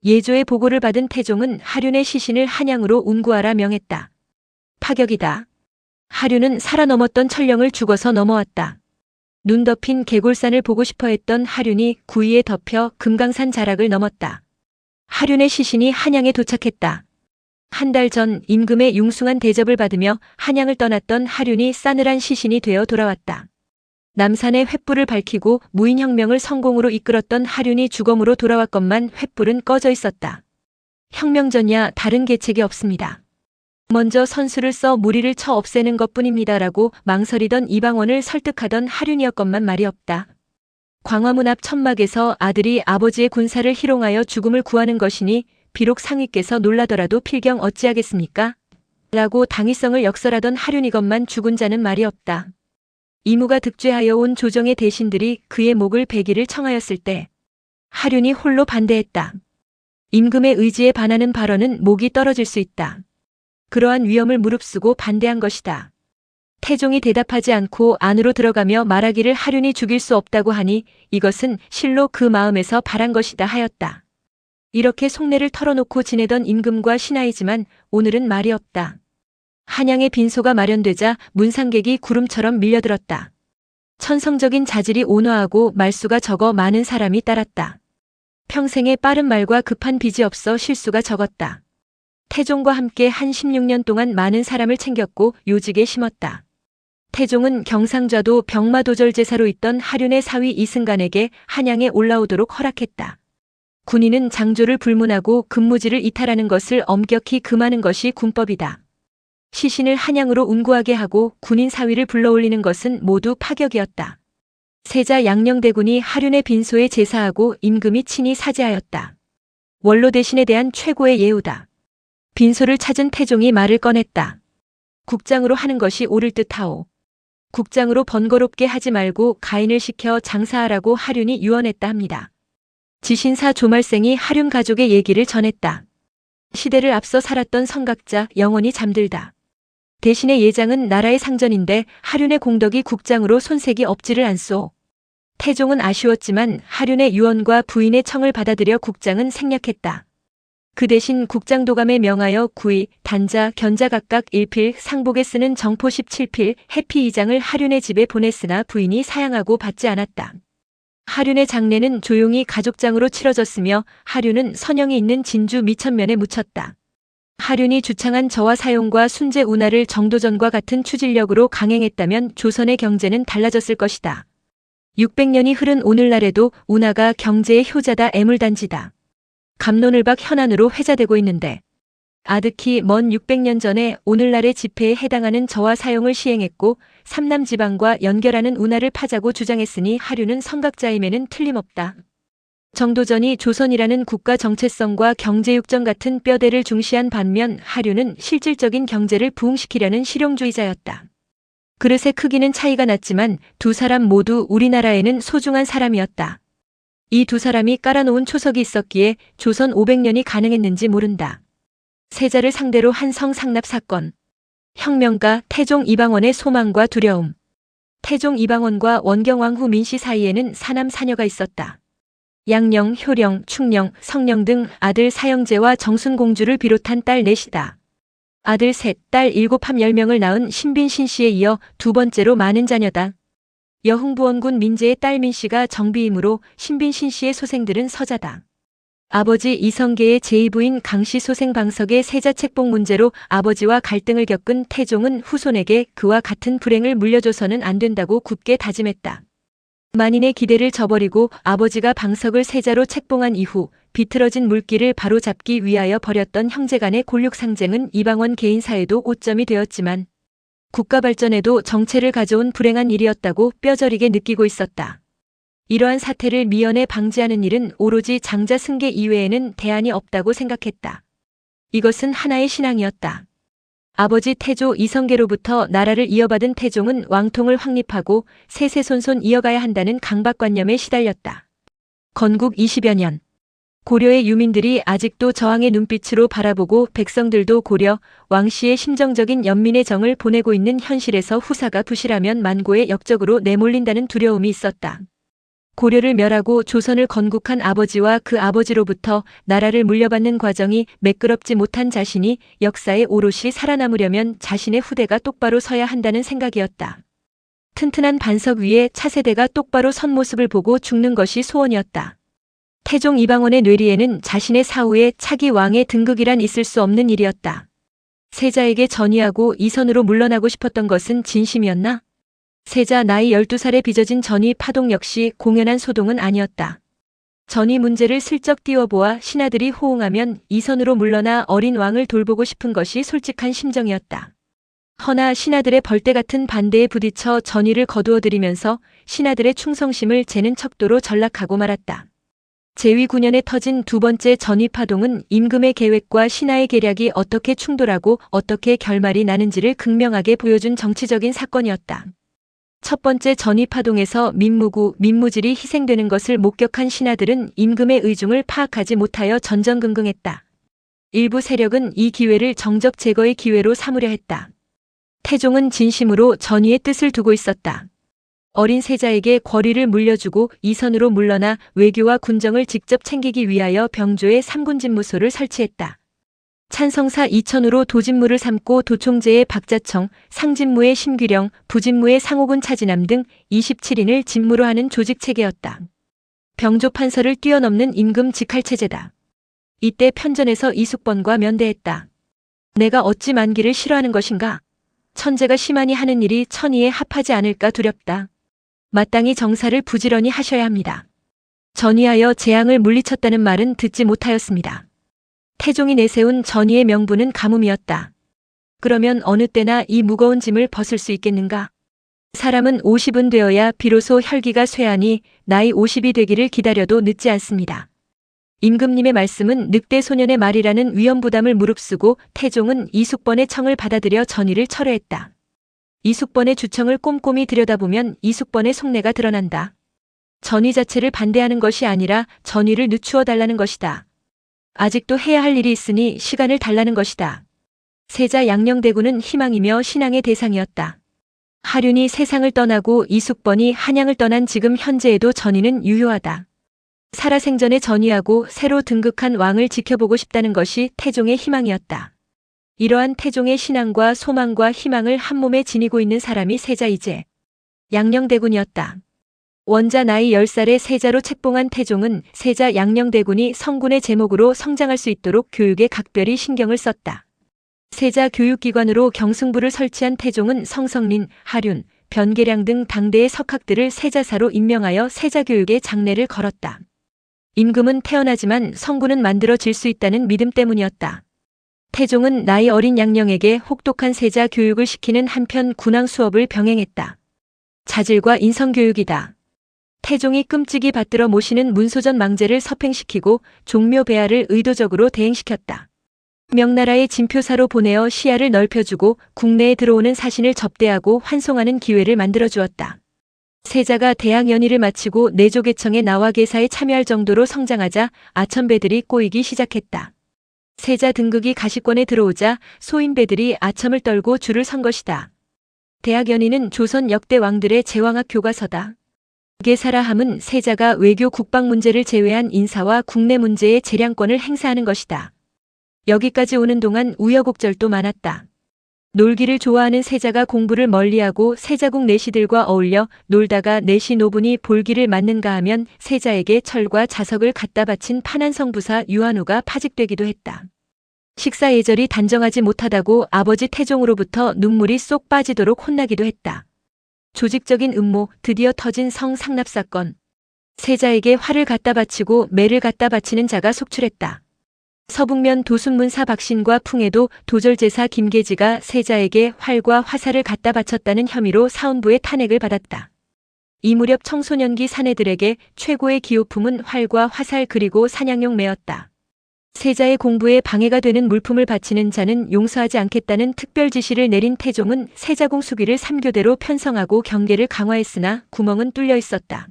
예조의 보고를 받은 태종은 하륜의 시신을 한양으로 운구하라 명했다. 파격이다. 하륜은 살아넘었던 천령을 죽어서 넘어왔다. 눈 덮인 개골산을 보고 싶어 했던 하륜이 구위에 덮여 금강산 자락을 넘었다. 하륜의 시신이 한양에 도착했다. 한 달 전 임금의 융숭한 대접을 받으며 한양을 떠났던 하륜이 싸늘한 시신이 되어 돌아왔다. 남산의 횃불을 밝히고 무인혁명을 성공으로 이끌었던 하륜이 주검으로 돌아왔건만 횃불은 꺼져 있었다. 혁명 전야 다른 계책이 없습니다. 먼저 선수를 써 무리를 쳐 없애는 것뿐입니다라고 망설이던 이방원을 설득하던 하륜이었건만 말이 없다. 광화문 앞 천막에서 아들이 아버지의 군사를 희롱하여 죽음을 구하는 것이니 비록 상위께서 놀라더라도 필경 어찌하겠습니까? 라고 당위성을 역설하던 하륜이건만 죽은 자는 말이 없다. 이무가 득죄하여 온 조정의 대신들이 그의 목을 베기를 청하였을 때 하륜이 홀로 반대했다. 임금의 의지에 반하는 발언은 목이 떨어질 수 있다. 그러한 위험을 무릅쓰고 반대한 것이다. 태종이 대답하지 않고 안으로 들어가며 말하기를 하륜이 죽일 수 없다고 하니 이것은 실로 그 마음에서 바란 것이다 하였다. 이렇게 속내를 털어놓고 지내던 임금과 신하이지만 오늘은 말이 없다. 한양의 빈소가 마련되자 문상객이 구름처럼 밀려들었다. 천성적인 자질이 온화하고 말수가 적어 많은 사람이 따랐다. 평생에 빠른 말과 급한 빚이 없어 실수가 적었다. 태종과 함께 한 16년 동안 많은 사람을 챙겼고 요직에 심었다. 태종은 경상좌도 병마도절제사로 있던 하륜의 사위 이승간에게 한양에 올라오도록 허락했다. 군인은 장조를 불문하고 근무지를 이탈하는 것을 엄격히 금하는 것이 군법이다. 시신을 한양으로 운구하게 하고 군인 사위를 불러올리는 것은 모두 파격이었다. 세자 양녕대군이 하륜의 빈소에 제사하고 임금이 친히 사죄하였다. 원로 대신에 대한 최고의 예우다. 빈소를 찾은 태종이 말을 꺼냈다. 국장으로 하는 것이 옳을 듯하오. 국장으로 번거롭게 하지 말고 가인을 시켜 장사하라고 하륜이 유언했다 합니다. 지신사 조말생이 하륜 가족의 얘기를 전했다. 시대를 앞서 살았던 성각자 영원히 잠들다. 대신에 예장은 나라의 상전인데 하륜의 공덕이 국장으로 손색이 없지를 않소. 태종은 아쉬웠지만 하륜의 유언과 부인의 청을 받아들여 국장은 생략했다. 그 대신 국장도감에 명하여 구의, 단자, 견자 각각 1필, 상복에 쓰는 정포 17필, 해피 2장을 하륜의 집에 보냈으나 부인이 사양하고 받지 않았다. 하륜의 장례는 조용히 가족장으로 치러졌으며 하륜은 선영이 있는 진주 미천면에 묻혔다. 하륜이 주창한 저와 사용과 순재 운하를 정도전과 같은 추진력으로 강행했다면 조선의 경제는 달라졌을 것이다. 600년이 흐른 오늘날에도 운하가 경제의 효자다 애물단지다. 갑론을박 현안으로 회자되고 있는데 아득히 먼 600년 전에 오늘날의 집회에 해당하는 저와 사용을 시행했고 삼남지방과 연결하는 운하를 파자고 주장했으니 하륜은 성각자임에는 틀림없다. 정도전이 조선이라는 국가 정체성과 경제육정 같은 뼈대를 중시한 반면 하륜은 실질적인 경제를 부흥시키려는 실용주의자였다. 그릇의 크기는 차이가 났지만 두 사람 모두 우리나라에는 소중한 사람이었다. 이 두 사람이 깔아놓은 초석이 있었기에 조선 500년이 가능했는지 모른다. 세자를 상대로 한 성상납 사건. 혁명가 태종 이방원의 소망과 두려움. 태종 이방원과 원경왕후 민씨 사이에는 사남 사녀가 있었다. 양령, 효령, 충령, 성령 등 아들 사형제와 정순공주를 비롯한 딸 넷이다. 아들 셋, 딸 7, 함 10명을 낳은 신빈 신씨에 이어 두 번째로 많은 자녀다. 여흥부원군 민재의 딸 민씨가 정비이므로 신빈 신씨의 소생들은 서자다. 아버지 이성계의 제2부인 강씨 소생 방석의 세자 책봉 문제로 아버지와 갈등을 겪은 태종은 후손에게 그와 같은 불행을 물려줘서는 안 된다고 굳게 다짐했다. 만인의 기대를 저버리고 아버지가 방석을 세자로 책봉한 이후 비틀어진 물길을 바로잡기 위하여 벌였던 형제간의 골육상쟁은 이방원 개인사에도 오점이 되었지만 국가 발전에도 정체를 가져온 불행한 일이었다고 뼈저리게 느끼고 있었다. 이러한 사태를 미연에 방지하는 일은 오로지 장자 승계 이외에는 대안이 없다고 생각했다. 이것은 하나의 신앙이었다. 아버지 태조 이성계로부터 나라를 이어받은 태종은 왕통을 확립하고 세세손손 이어가야 한다는 강박관념에 시달렸다. 건국 20여 년. 고려의 유민들이 아직도 저항의 눈빛으로 바라보고 백성들도 고려, 왕씨의 심정적인 연민의 정을 보내고 있는 현실에서 후사가 부실하면 만고의 역적으로 내몰린다는 두려움이 있었다. 고려를 멸하고 조선을 건국한 아버지와 그 아버지로부터 나라를 물려받는 과정이 매끄럽지 못한 자신이 역사에 오롯이 살아남으려면 자신의 후대가 똑바로 서야 한다는 생각이었다. 튼튼한 반석 위에 차세대가 똑바로 선 모습을 보고 죽는 것이 소원이었다. 태종 이방원의 뇌리에는 자신의 사후에 차기 왕의 등극이란 있을 수 없는 일이었다. 세자에게 전의하고 이선으로 물러나고 싶었던 것은 진심이었나? 세자 나이 12살에 빚어진 전의 파동 역시 공연한 소동은 아니었다. 전의 문제를 슬쩍 띄워보아 신하들이 호응하면 이선으로 물러나 어린 왕을 돌보고 싶은 것이 솔직한 심정이었다. 허나 신하들의 벌떼 같은 반대에 부딪혀 전의를 거두어들이면서 신하들의 충성심을 재는 척도로 전락하고 말았다. 제위 9년에 터진 두 번째 전의 파동은 임금의 계획과 신하의 계략이 어떻게 충돌하고 어떻게 결말이 나는지를 극명하게 보여준 정치적인 사건이었다. 첫 번째 전의 파동에서 민무구, 민무질이 희생되는 것을 목격한 신하들은 임금의 의중을 파악하지 못하여 전전긍긍했다. 일부 세력은 이 기회를 정적 제거의 기회로 삼으려 했다. 태종은 진심으로 전의의 뜻을 두고 있었다. 어린 세자에게 권리를 물려주고 이선으로 물러나 외교와 군정을 직접 챙기기 위하여 병조에 3군진무소를 설치했다. 찬성사 이천으로 도진무를 삼고 도총재의 박자청, 상진무의 심규령, 부진무의 상옥은 차진함 등 27인을 진무로 하는 조직체계였다. 병조판서를 뛰어넘는 임금 직할체제다. 이때 편전에서 이숙번과 면대했다. 내가 어찌 만기를 싫어하는 것인가? 천재가 심하니 하는 일이 천의에 합하지 않을까 두렵다. 마땅히 정사를 부지런히 하셔야 합니다. 전의하여 재앙을 물리쳤다는 말은 듣지 못하였습니다. 태종이 내세운 전의의 명분은 가뭄이었다. 그러면 어느 때나 이 무거운 짐을 벗을 수 있겠는가? 사람은 50은 되어야 비로소 혈기가 쇠하니 나이 50이 되기를 기다려도 늦지 않습니다. 임금님의 말씀은 늑대 소년의 말이라는 위험부담을 무릅쓰고 태종은 이숙번의 청을 받아들여 전의를 철회했다. 이숙번의 주청을 꼼꼼히 들여다보면 이숙번의 속내가 드러난다. 전의 자체를 반대하는 것이 아니라 전의를 늦추어 달라는 것이다. 아직도 해야 할 일이 있으니 시간을 달라는 것이다. 세자 양녕대군은 희망이며 신앙의 대상이었다. 하륜이 세상을 떠나고 이숙번이 한양을 떠난 지금 현재에도 전의는 유효하다. 살아생전에 전의하고 새로 등극한 왕을 지켜보고 싶다는 것이 태종의 희망이었다. 이러한 태종의 신앙과 소망과 희망을 한몸에 지니고 있는 사람이 세자이제 양녕대군이었다. 원자 나이 10살에 세자로 책봉한 태종은 세자 양녕대군이 성군의 제목으로 성장할 수 있도록 교육에 각별히 신경을 썼다. 세자 교육기관으로 경승부를 설치한 태종은 성성린, 하륜, 변계량 등 당대의 석학들을 세자사로 임명하여 세자교육에 장례를 걸었다. 임금은 태어나지만 성군은 만들어질 수 있다는 믿음 때문이었다. 태종은 나이 어린 양녕에게 혹독한 세자 교육을 시키는 한편 군왕 수업을 병행했다. 자질과 인성교육이다. 태종이 끔찍이 받들어 모시는 문소전 망제를 서팽시키고 종묘 배하를 의도적으로 대행시켰다. 명나라의 진표사로 보내어 시야를 넓혀주고 국내에 들어오는 사신을 접대하고 환송하는 기회를 만들어주었다. 세자가 대학 연의를 마치고 내조계청의 나화계사에 참여할 정도로 성장하자 아첨배들이 꼬이기 시작했다. 세자 등극이 가시권에 들어오자 소인배들이 아첨을 떨고 줄을 선 것이다. 대학 연의는 조선 역대 왕들의 제왕학 교과서다. 계사라 함은 세자가 외교 국방 문제를 제외한 인사와 국내 문제의 재량권을 행사하는 것이다. 여기까지 오는 동안 우여곡절도 많았다. 놀기를 좋아하는 세자가 공부를 멀리하고 세자국 내시들과 어울려 놀다가 내시 노분이 볼기를 맞는가 하면 세자에게 철과 자석을 갖다 바친 파난성부사 유한우가 파직되기도 했다. 식사 예절이 단정하지 못하다고 아버지 태종으로부터 눈물이 쏙 빠지도록 혼나기도 했다. 조직적인 음모, 드디어 터진 성상납 사건. 세자에게 활을 갖다 바치고 매를 갖다 바치는 자가 속출했다. 서북면 도순문사 박신과 풍에도 도절제사 김계지가 세자에게 활과 화살을 갖다 바쳤다는 혐의로 사헌부의 탄핵을 받았다. 이 무렵 청소년기 사내들에게 최고의 기호품은 활과 화살 그리고 사냥용 매였다. 세자의 공부에 방해가 되는 물품을 바치는 자는 용서하지 않겠다는 특별 지시를 내린 태종은 세자궁 수기를 3교대로 편성하고 경계를 강화했으나 구멍은 뚫려 있었다.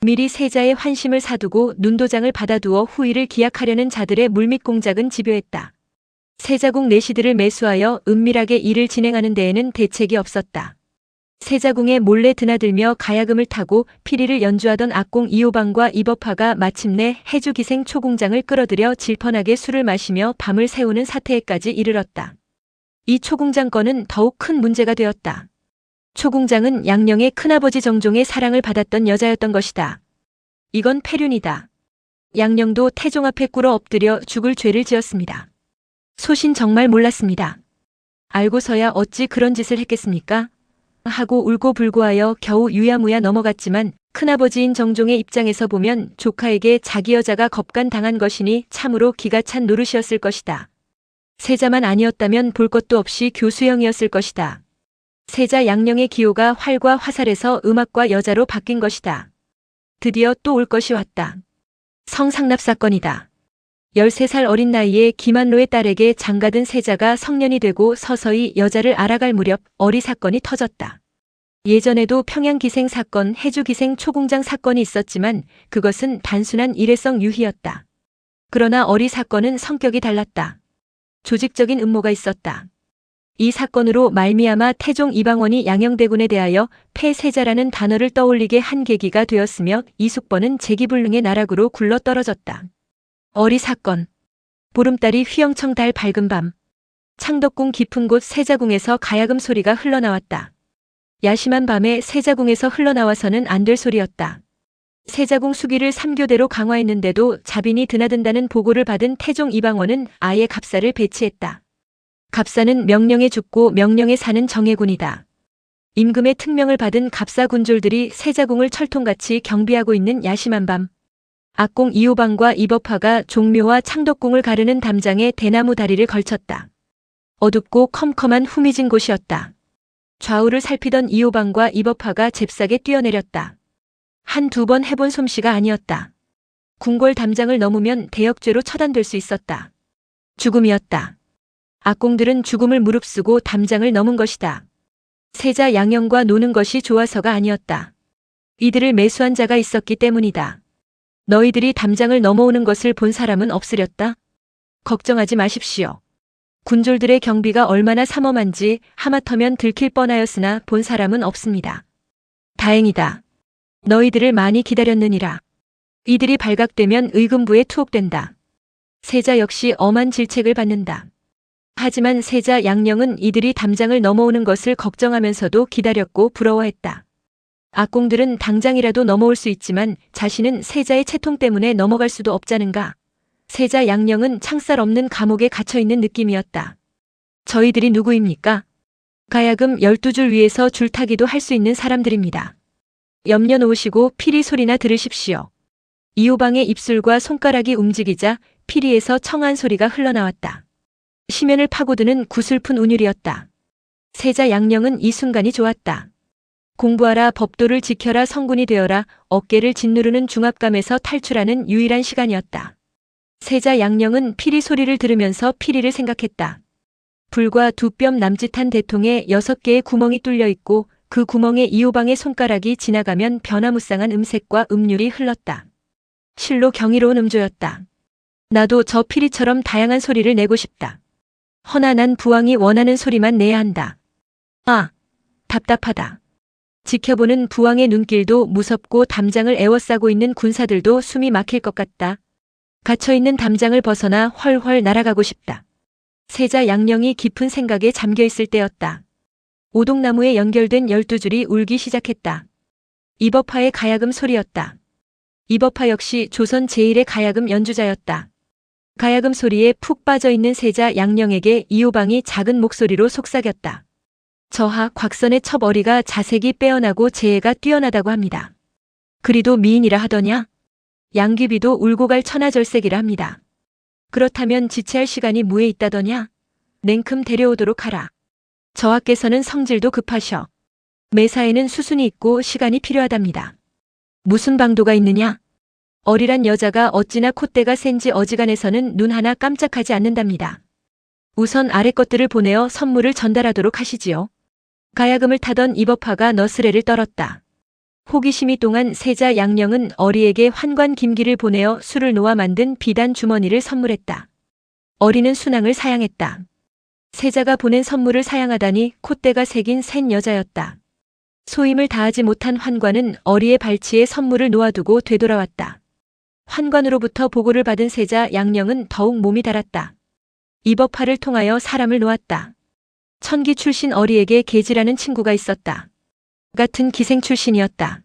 미리 세자의 환심을 사두고 눈도장을 받아두어 후일을 기약하려는 자들의 물밑 공작은 집요했다. 세자궁 내시들을 매수하여 은밀하게 일을 진행하는 데에는 대책이 없었다. 세자궁에 몰래 드나들며 가야금을 타고 피리를 연주하던 악공 이호방과 이법화가 마침내 해주기생 초공장을 끌어들여 질펀하게 술을 마시며 밤을 새우는 사태에까지 이르렀다. 이 초공장 건은 더욱 큰 문제가 되었다. 초공장은 양녕의 큰아버지 정종의 사랑을 받았던 여자였던 것이다. 이건 폐륜이다. 양녕도 태종 앞에 꿇어 엎드려 죽을 죄를 지었습니다. 소신 정말 몰랐습니다. 알고서야 어찌 그런 짓을 했겠습니까? 하고 울고불고하여 겨우 유야무야 넘어갔지만 큰아버지인 정종의 입장에서 보면 조카에게 자기 여자가 겁간당한 것이니 참으로 기가 찬 노릇이었을 것이다. 세자만 아니었다면 볼 것도 없이 교수형이었을 것이다. 세자 양녕의 기호가 활과 화살에서 음악과 여자로 바뀐 것이다. 드디어 또 올 것이 왔다. 성상납 사건이다. 13살 어린 나이에 김한로의 딸에게 장가든 세자가 성년이 되고 서서히 여자를 알아갈 무렵 어리 사건이 터졌다. 예전에도 평양기생 사건, 해주기생 초공장 사건이 있었지만 그것은 단순한 일회성 유희였다. 그러나 어리 사건은 성격이 달랐다. 조직적인 음모가 있었다. 이 사건으로 말미암아 태종 이방원이 양녕대군에 대하여 폐세자라는 단어를 떠올리게 한 계기가 되었으며 이숙번은 재기불능의 나락으로 굴러 떨어졌다. 어리 사건. 보름달이 휘영청 달 밝은 밤. 창덕궁 깊은 곳 세자궁에서 가야금 소리가 흘러나왔다. 야심한 밤에 세자궁에서 흘러나와서는 안 될 소리였다. 세자궁 수기를 3교대로 강화했는데도 자빈이 드나든다는 보고를 받은 태종 이방원은 아예 갑사를 배치했다. 갑사는 명령에 죽고 명령에 사는 정예군이다. 임금의 특명을 받은 갑사 군졸들이 세자궁을 철통같이 경비하고 있는 야심한 밤, 악공 이호방과 이법화가 종묘와 창덕궁을 가르는 담장에 대나무 다리를 걸쳤다. 어둡고 컴컴한 후미진 곳이었다. 좌우를 살피던 이호방과 이법화가 잽싸게 뛰어내렸다. 한두 번 해본 솜씨가 아니었다. 궁궐 담장을 넘으면 대역죄로 처단될 수 있었다. 죽음이었다. 악공들은 죽음을 무릅쓰고 담장을 넘은 것이다. 세자 양녕과 노는 것이 좋아서가 아니었다. 이들을 매수한 자가 있었기 때문이다. 너희들이 담장을 넘어오는 것을 본 사람은 없으렸다? 걱정하지 마십시오. 군졸들의 경비가 얼마나 삼엄한지 하마터면 들킬 뻔하였으나 본 사람은 없습니다. 다행이다. 너희들을 많이 기다렸느니라. 이들이 발각되면 의금부에 투옥된다. 세자 역시 엄한 질책을 받는다. 하지만 세자 양녕은 이들이 담장을 넘어오는 것을 걱정하면서도 기다렸고 부러워했다. 악공들은 당장이라도 넘어올 수 있지만 자신은 세자의 채통 때문에 넘어갈 수도 없자는가. 세자 양녕은 창살 없는 감옥에 갇혀있는 느낌이었다. 저희들이 누구입니까? 가야금 12줄 위에서 줄타기도 할 수 있는 사람들입니다. 염려 놓으시고 피리 소리나 들으십시오. 이호방의 입술과 손가락이 움직이자 피리에서 청한 소리가 흘러나왔다. 시면을 파고드는 구슬픈 운율이었다. 세자 양녕은 이 순간이 좋았다. 공부하라, 법도를 지켜라, 성군이 되어라, 어깨를 짓누르는 중압감에서 탈출하는 유일한 시간이었다. 세자 양녕은 피리 소리를 들으면서 피리를 생각했다. 불과 두 뼘 남짓한 대통에 6개의 구멍이 뚫려 있고 그 구멍에 이호방의 손가락이 지나가면 변화무쌍한 음색과 음률이 흘렀다. 실로 경이로운 음조였다. 나도 저 피리처럼 다양한 소리를 내고 싶다. 허나 난 부왕이 원하는 소리만 내야 한다. 아, 답답하다. 지켜보는 부왕의 눈길도 무섭고 담장을 에워싸고 있는 군사들도 숨이 막힐 것 같다. 갇혀있는 담장을 벗어나 훨훨 날아가고 싶다. 세자 양녕이 깊은 생각에 잠겨있을 때였다. 오동나무에 연결된 12줄이 울기 시작했다. 이법화의 가야금 소리였다. 이법화 역시 조선 제1의 가야금 연주자였다. 가야금 소리에 푹 빠져있는 세자 양녕에게 이호방이 작은 목소리로 속삭였다. 저하 곽선의 첩어리가 자색이 빼어나고 재해가 뛰어나다고 합니다. 그리도 미인이라 하더냐? 양귀비도 울고 갈 천하절색이라 합니다. 그렇다면 지체할 시간이 무에 있다더냐? 냉큼 데려오도록 하라. 저하께서는 성질도 급하셔. 매사에는 수순이 있고 시간이 필요하답니다. 무슨 방도가 있느냐? 어리란 여자가 어찌나 콧대가 센지 어지간해서는 눈 하나 깜짝하지 않는답니다. 우선 아래 것들을 보내어 선물을 전달하도록 하시지요. 가야금을 타던 이법화가 너스레를 떨었다. 호기심이 동한 세자 양녕은 어리에게 환관 김기를 보내어 술을 놓아 만든 비단 주머니를 선물했다. 어리는 순항을 사양했다. 세자가 보낸 선물을 사양하다니 콧대가 새긴 센 여자였다. 소임을 다하지 못한 환관은 어리의 발치에 선물을 놓아두고 되돌아왔다. 환관으로부터 보고를 받은 세자 양녕은 더욱 몸이 달았다. 이법화를 통하여 사람을 놓았다. 천기 출신 어리에게 계지라는 친구가 있었다. 같은 기생 출신이었다.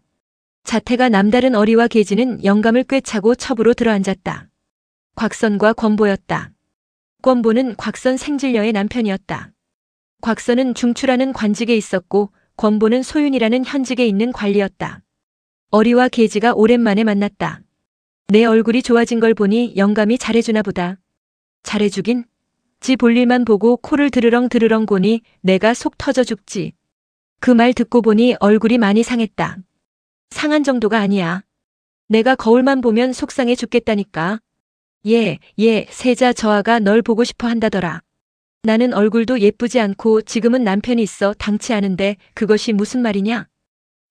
자태가 남다른 어리와 계지는 영감을 꿰차고 첩으로 들어앉았다. 곽선과 권보였다. 권보는 곽선 생질녀의 남편이었다. 곽선은 중추라는 관직에 있었고 권보는 소윤이라는 현직에 있는 관리였다. 어리와 계지가 오랜만에 만났다. 내 얼굴이 좋아진 걸 보니 영감이 잘해주나 보다. 잘해주긴? 지 볼일만 보고 코를 드르렁 고니 내가 속 터져 죽지. 그 말 듣고 보니 얼굴이 많이 상했다. 상한 정도가 아니야. 내가 거울만 보면 속상해 죽겠다니까. 예, 세자 저하가 널 보고 싶어 한다더라. 나는 얼굴도 예쁘지 않고 지금은 남편이 있어 당치 않은데 그것이 무슨 말이냐?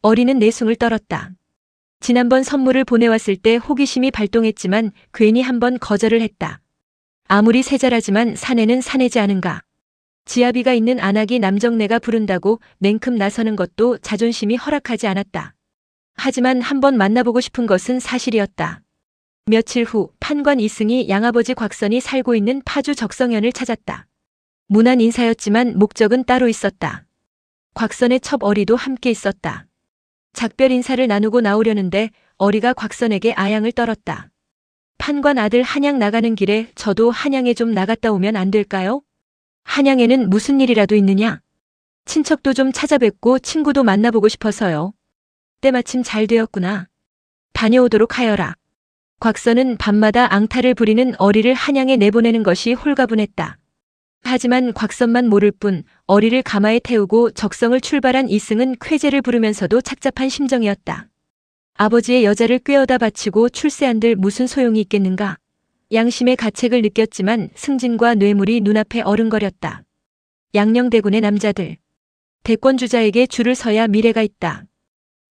어리는 내숭을 떨었다. 지난번 선물을 보내왔을 때 호기심이 발동했지만 괜히 한번 거절을 했다. 아무리 세자라지만 사내는 사내지 않은가. 지아비가 있는 안악이 남정네가 부른다고 냉큼 나서는 것도 자존심이 허락하지 않았다. 하지만 한번 만나보고 싶은 것은 사실이었다. 며칠 후 판관 이승이 양아버지 곽선이 살고 있는 파주 적성현을 찾았다. 무난 인사였지만 목적은 따로 있었다. 곽선의 첩 어리도 함께 있었다. 작별 인사를 나누고 나오려는데 어리가 곽선에게 아양을 떨었다. 판관 아들 한양 나가는 길에 저도 한양에 좀 나갔다 오면 안 될까요? 한양에는 무슨 일이라도 있느냐? 친척도 좀 찾아뵙고 친구도 만나보고 싶어서요. 때마침 잘 되었구나. 다녀오도록 하여라. 곽선은 밤마다 앙탈을 부리는 어리를 한양에 내보내는 것이 홀가분했다. 하지만 곽선만 모를 뿐 어리를 가마에 태우고 적성을 출발한 이승은 쾌재를 부르면서도 착잡한 심정이었다. 아버지의 여자를 꿰어다 바치고 출세한들 무슨 소용이 있겠는가? 양심의 가책을 느꼈지만 승진과 뇌물이 눈앞에 어른거렸다. 양녕대군의 남자들. 대권주자에게 줄을 서야 미래가 있다.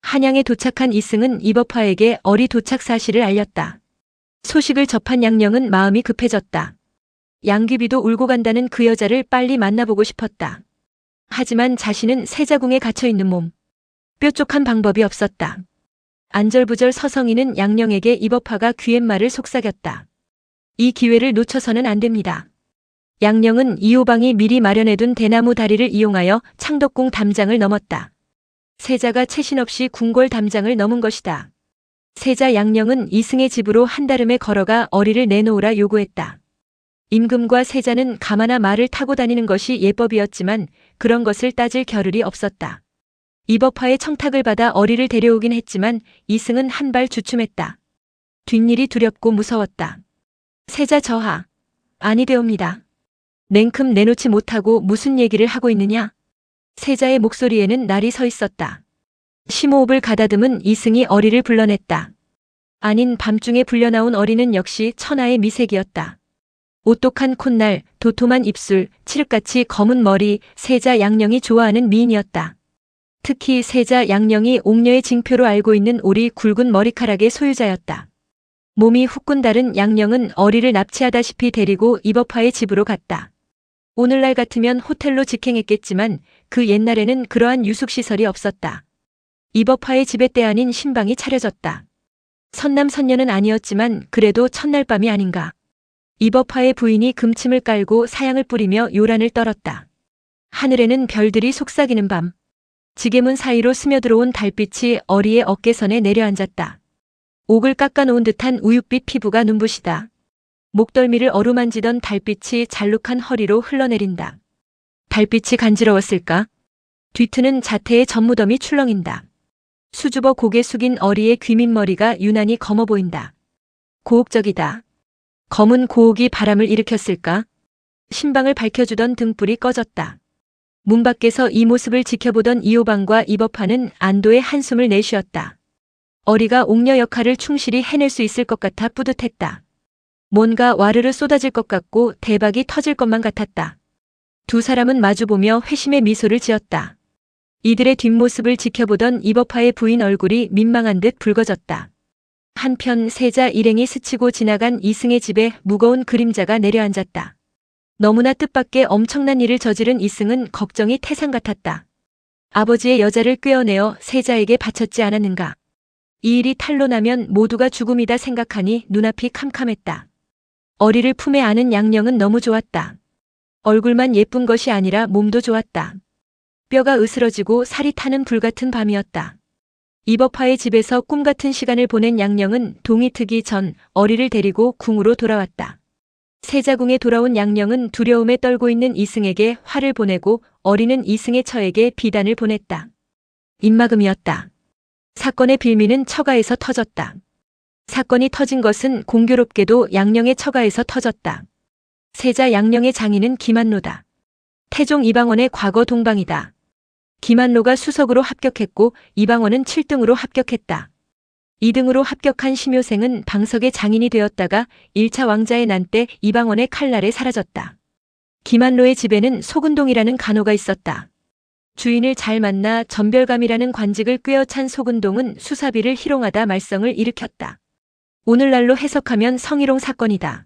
한양에 도착한 이승은 이법화에게 어리 도착 사실을 알렸다. 소식을 접한 양녕은 마음이 급해졌다. 양귀비도 울고 간다는 그 여자를 빨리 만나보고 싶었다. 하지만 자신은 세자궁에 갇혀있는 몸. 뾰족한 방법이 없었다. 안절부절 서성이는 양녕에게 이법화가 귀옛말을 속삭였다. 이 기회를 놓쳐서는 안 됩니다. 양녕은 이호방이 미리 마련해둔 대나무 다리를 이용하여 창덕궁 담장을 넘었다. 세자가 채신 없이 궁궐 담장을 넘은 것이다. 세자 양녕은 이승의 집으로 한달음에 걸어가 어리를 내놓으라 요구했다. 임금과 세자는 가마나 말을 타고 다니는 것이 예법이었지만 그런 것을 따질 겨를이 없었다. 이법화의 청탁을 받아 어리를 데려오긴 했지만 이승은 한 발 주춤했다. 뒷일이 두렵고 무서웠다. 세자 저하. 아니 되옵니다. 냉큼 내놓지 못하고 무슨 얘기를 하고 있느냐? 세자의 목소리에는 날이 서 있었다. 심호흡을 가다듬은 이승이 어리를 불러냈다. 아닌 밤중에 불려나온 어리는 역시 천하의 미색이었다. 오똑한 콧날, 도톰한 입술, 칠흑같이 검은 머리, 세자 양녕이 좋아하는 미인이었다. 특히 세자 양녕이 옥녀의 징표로 알고 있는 오리 굵은 머리카락의 소유자였다. 몸이 후끈 다른 양녕은 어리를 납치하다시피 데리고 이법화의 집으로 갔다. 오늘날 같으면 호텔로 직행했겠지만 그 옛날에는 그러한 유숙시설이 없었다. 이법화의 집에 때 아닌 신방이 차려졌다. 선남선녀는 아니었지만 그래도 첫날 밤이 아닌가. 이법화의 부인이 금침을 깔고 사양을 뿌리며 요란을 떨었다. 하늘에는 별들이 속삭이는 밤. 지게문 사이로 스며들어온 달빛이 어리의 어깨선에 내려앉았다. 옥을 깎아놓은 듯한 우윳빛 피부가 눈부시다. 목덜미를 어루만지던 달빛이 잘룩한 허리로 흘러내린다. 달빛이 간지러웠을까? 뒤트는 자태의 젖무덤이 출렁인다. 수줍어 고개 숙인 어리의 귀밑머리가 유난히 검어 보인다. 고혹적이다. 검은 고혹이 바람을 일으켰을까? 신방을 밝혀주던 등불이 꺼졌다. 문 밖에서 이 모습을 지켜보던 이호방과 이법화는 안도의 한숨을 내쉬었다. 어리가 옥녀 역할을 충실히 해낼 수 있을 것 같아 뿌듯했다. 뭔가 와르르 쏟아질 것 같고 대박이 터질 것만 같았다. 두 사람은 마주보며 회심의 미소를 지었다. 이들의 뒷모습을 지켜보던 이법화의 부인 얼굴이 민망한 듯 붉어졌다. 한편 세자 일행이 스치고 지나간 이승의 집에 무거운 그림자가 내려앉았다. 너무나 뜻밖의 엄청난 일을 저지른 이승은 걱정이 태산 같았다. 아버지의 여자를 꿰어내어 세자에게 바쳤지 않았는가. 이 일이 탄로나면 모두가 죽음이다 생각하니 눈앞이 캄캄했다. 어리를 품에 안은 양녕은 너무 좋았다. 얼굴만 예쁜 것이 아니라 몸도 좋았다. 뼈가 으스러지고 살이 타는 불같은 밤이었다. 이법화의 집에서 꿈같은 시간을 보낸 양녕은 동이 트기 전 어리를 데리고 궁으로 돌아왔다. 세자궁에 돌아온 양녕은 두려움에 떨고 있는 이승에게 화를 보내고 어리는 이승의 처에게 비단을 보냈다. 입막음이었다. 사건의 빌미는 처가에서 터졌다. 사건이 터진 것은 공교롭게도 양녕의 처가에서 터졌다. 세자 양녕의 장인은 김한로다. 태종 이방원의 과거 동방이다. 김한로가 수석으로 합격했고 이방원은 7등으로 합격했다. 2등으로 합격한 심효생은 방석의 장인이 되었다가 1차 왕자의 난 때 이방원의 칼날에 사라졌다. 김한로의 집에는 소근동이라는 간호가 있었다. 주인을 잘 만나 전별감이라는 관직을 꿰어찬 소근동은 수사비를 희롱하다 말썽을 일으켰다. 오늘날로 해석하면 성희롱 사건이다.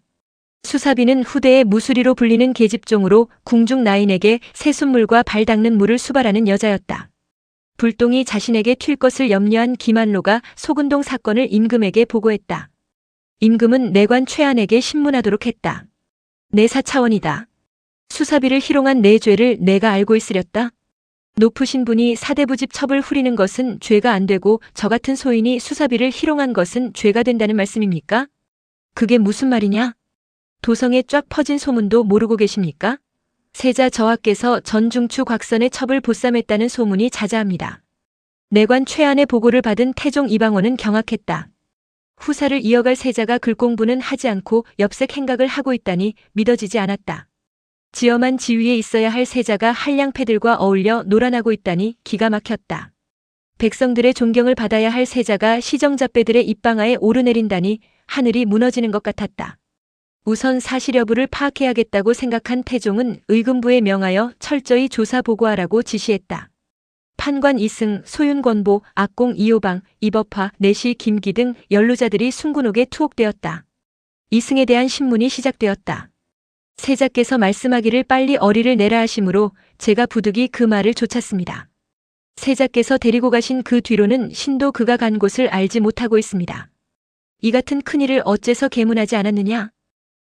수사비는 후대에 무수리로 불리는 계집종으로 궁중 나인에게 새순물과 발 닦는 물을 수발하는 여자였다. 불똥이 자신에게 튈 것을 염려한 김한로가 소근동 사건을 임금에게 보고했다. 임금은 내관 최안에게 신문하도록 했다. 내 사차원이다. 수사비를 희롱한 내 죄를 내가 알고 있으렸다. 높으신 분이 사대부집 첩을 후리는 것은 죄가 안 되고 저 같은 소인이 수사비를 희롱한 것은 죄가 된다는 말씀입니까? 그게 무슨 말이냐? 도성에 쫙 퍼진 소문도 모르고 계십니까? 세자 저하께서 전중추 곽선의 첩을 보쌈했다는 소문이 자자합니다. 내관 최안의 보고를 받은 태종 이방원은 경악했다. 후사를 이어갈 세자가 글공부는 하지 않고 엽색 행각을 하고 있다니 믿어지지 않았다. 지엄한 지위에 있어야 할 세자가 한량패들과 어울려 놀아나고 있다니 기가 막혔다. 백성들의 존경을 받아야 할 세자가 시정잡배들의 입방아에 오르내린다니 하늘이 무너지는 것 같았다. 우선 사실 여부를 파악해야겠다고 생각한 태종은 의금부에 명하여 철저히 조사 보고하라고 지시했다. 판관 이승, 소윤권보, 악공 이호방, 이법화, 내시 김기 등 연루자들이 순군옥에 투옥되었다. 이승에 대한 신문이 시작되었다. 세자께서 말씀하기를 빨리 어리를 내라 하심으로 제가 부득이 그 말을 좇았습니다. 세자께서 데리고 가신 그 뒤로는 신도 그가 간 곳을 알지 못하고 있습니다. 이 같은 큰일을 어째서 계문하지 않았느냐?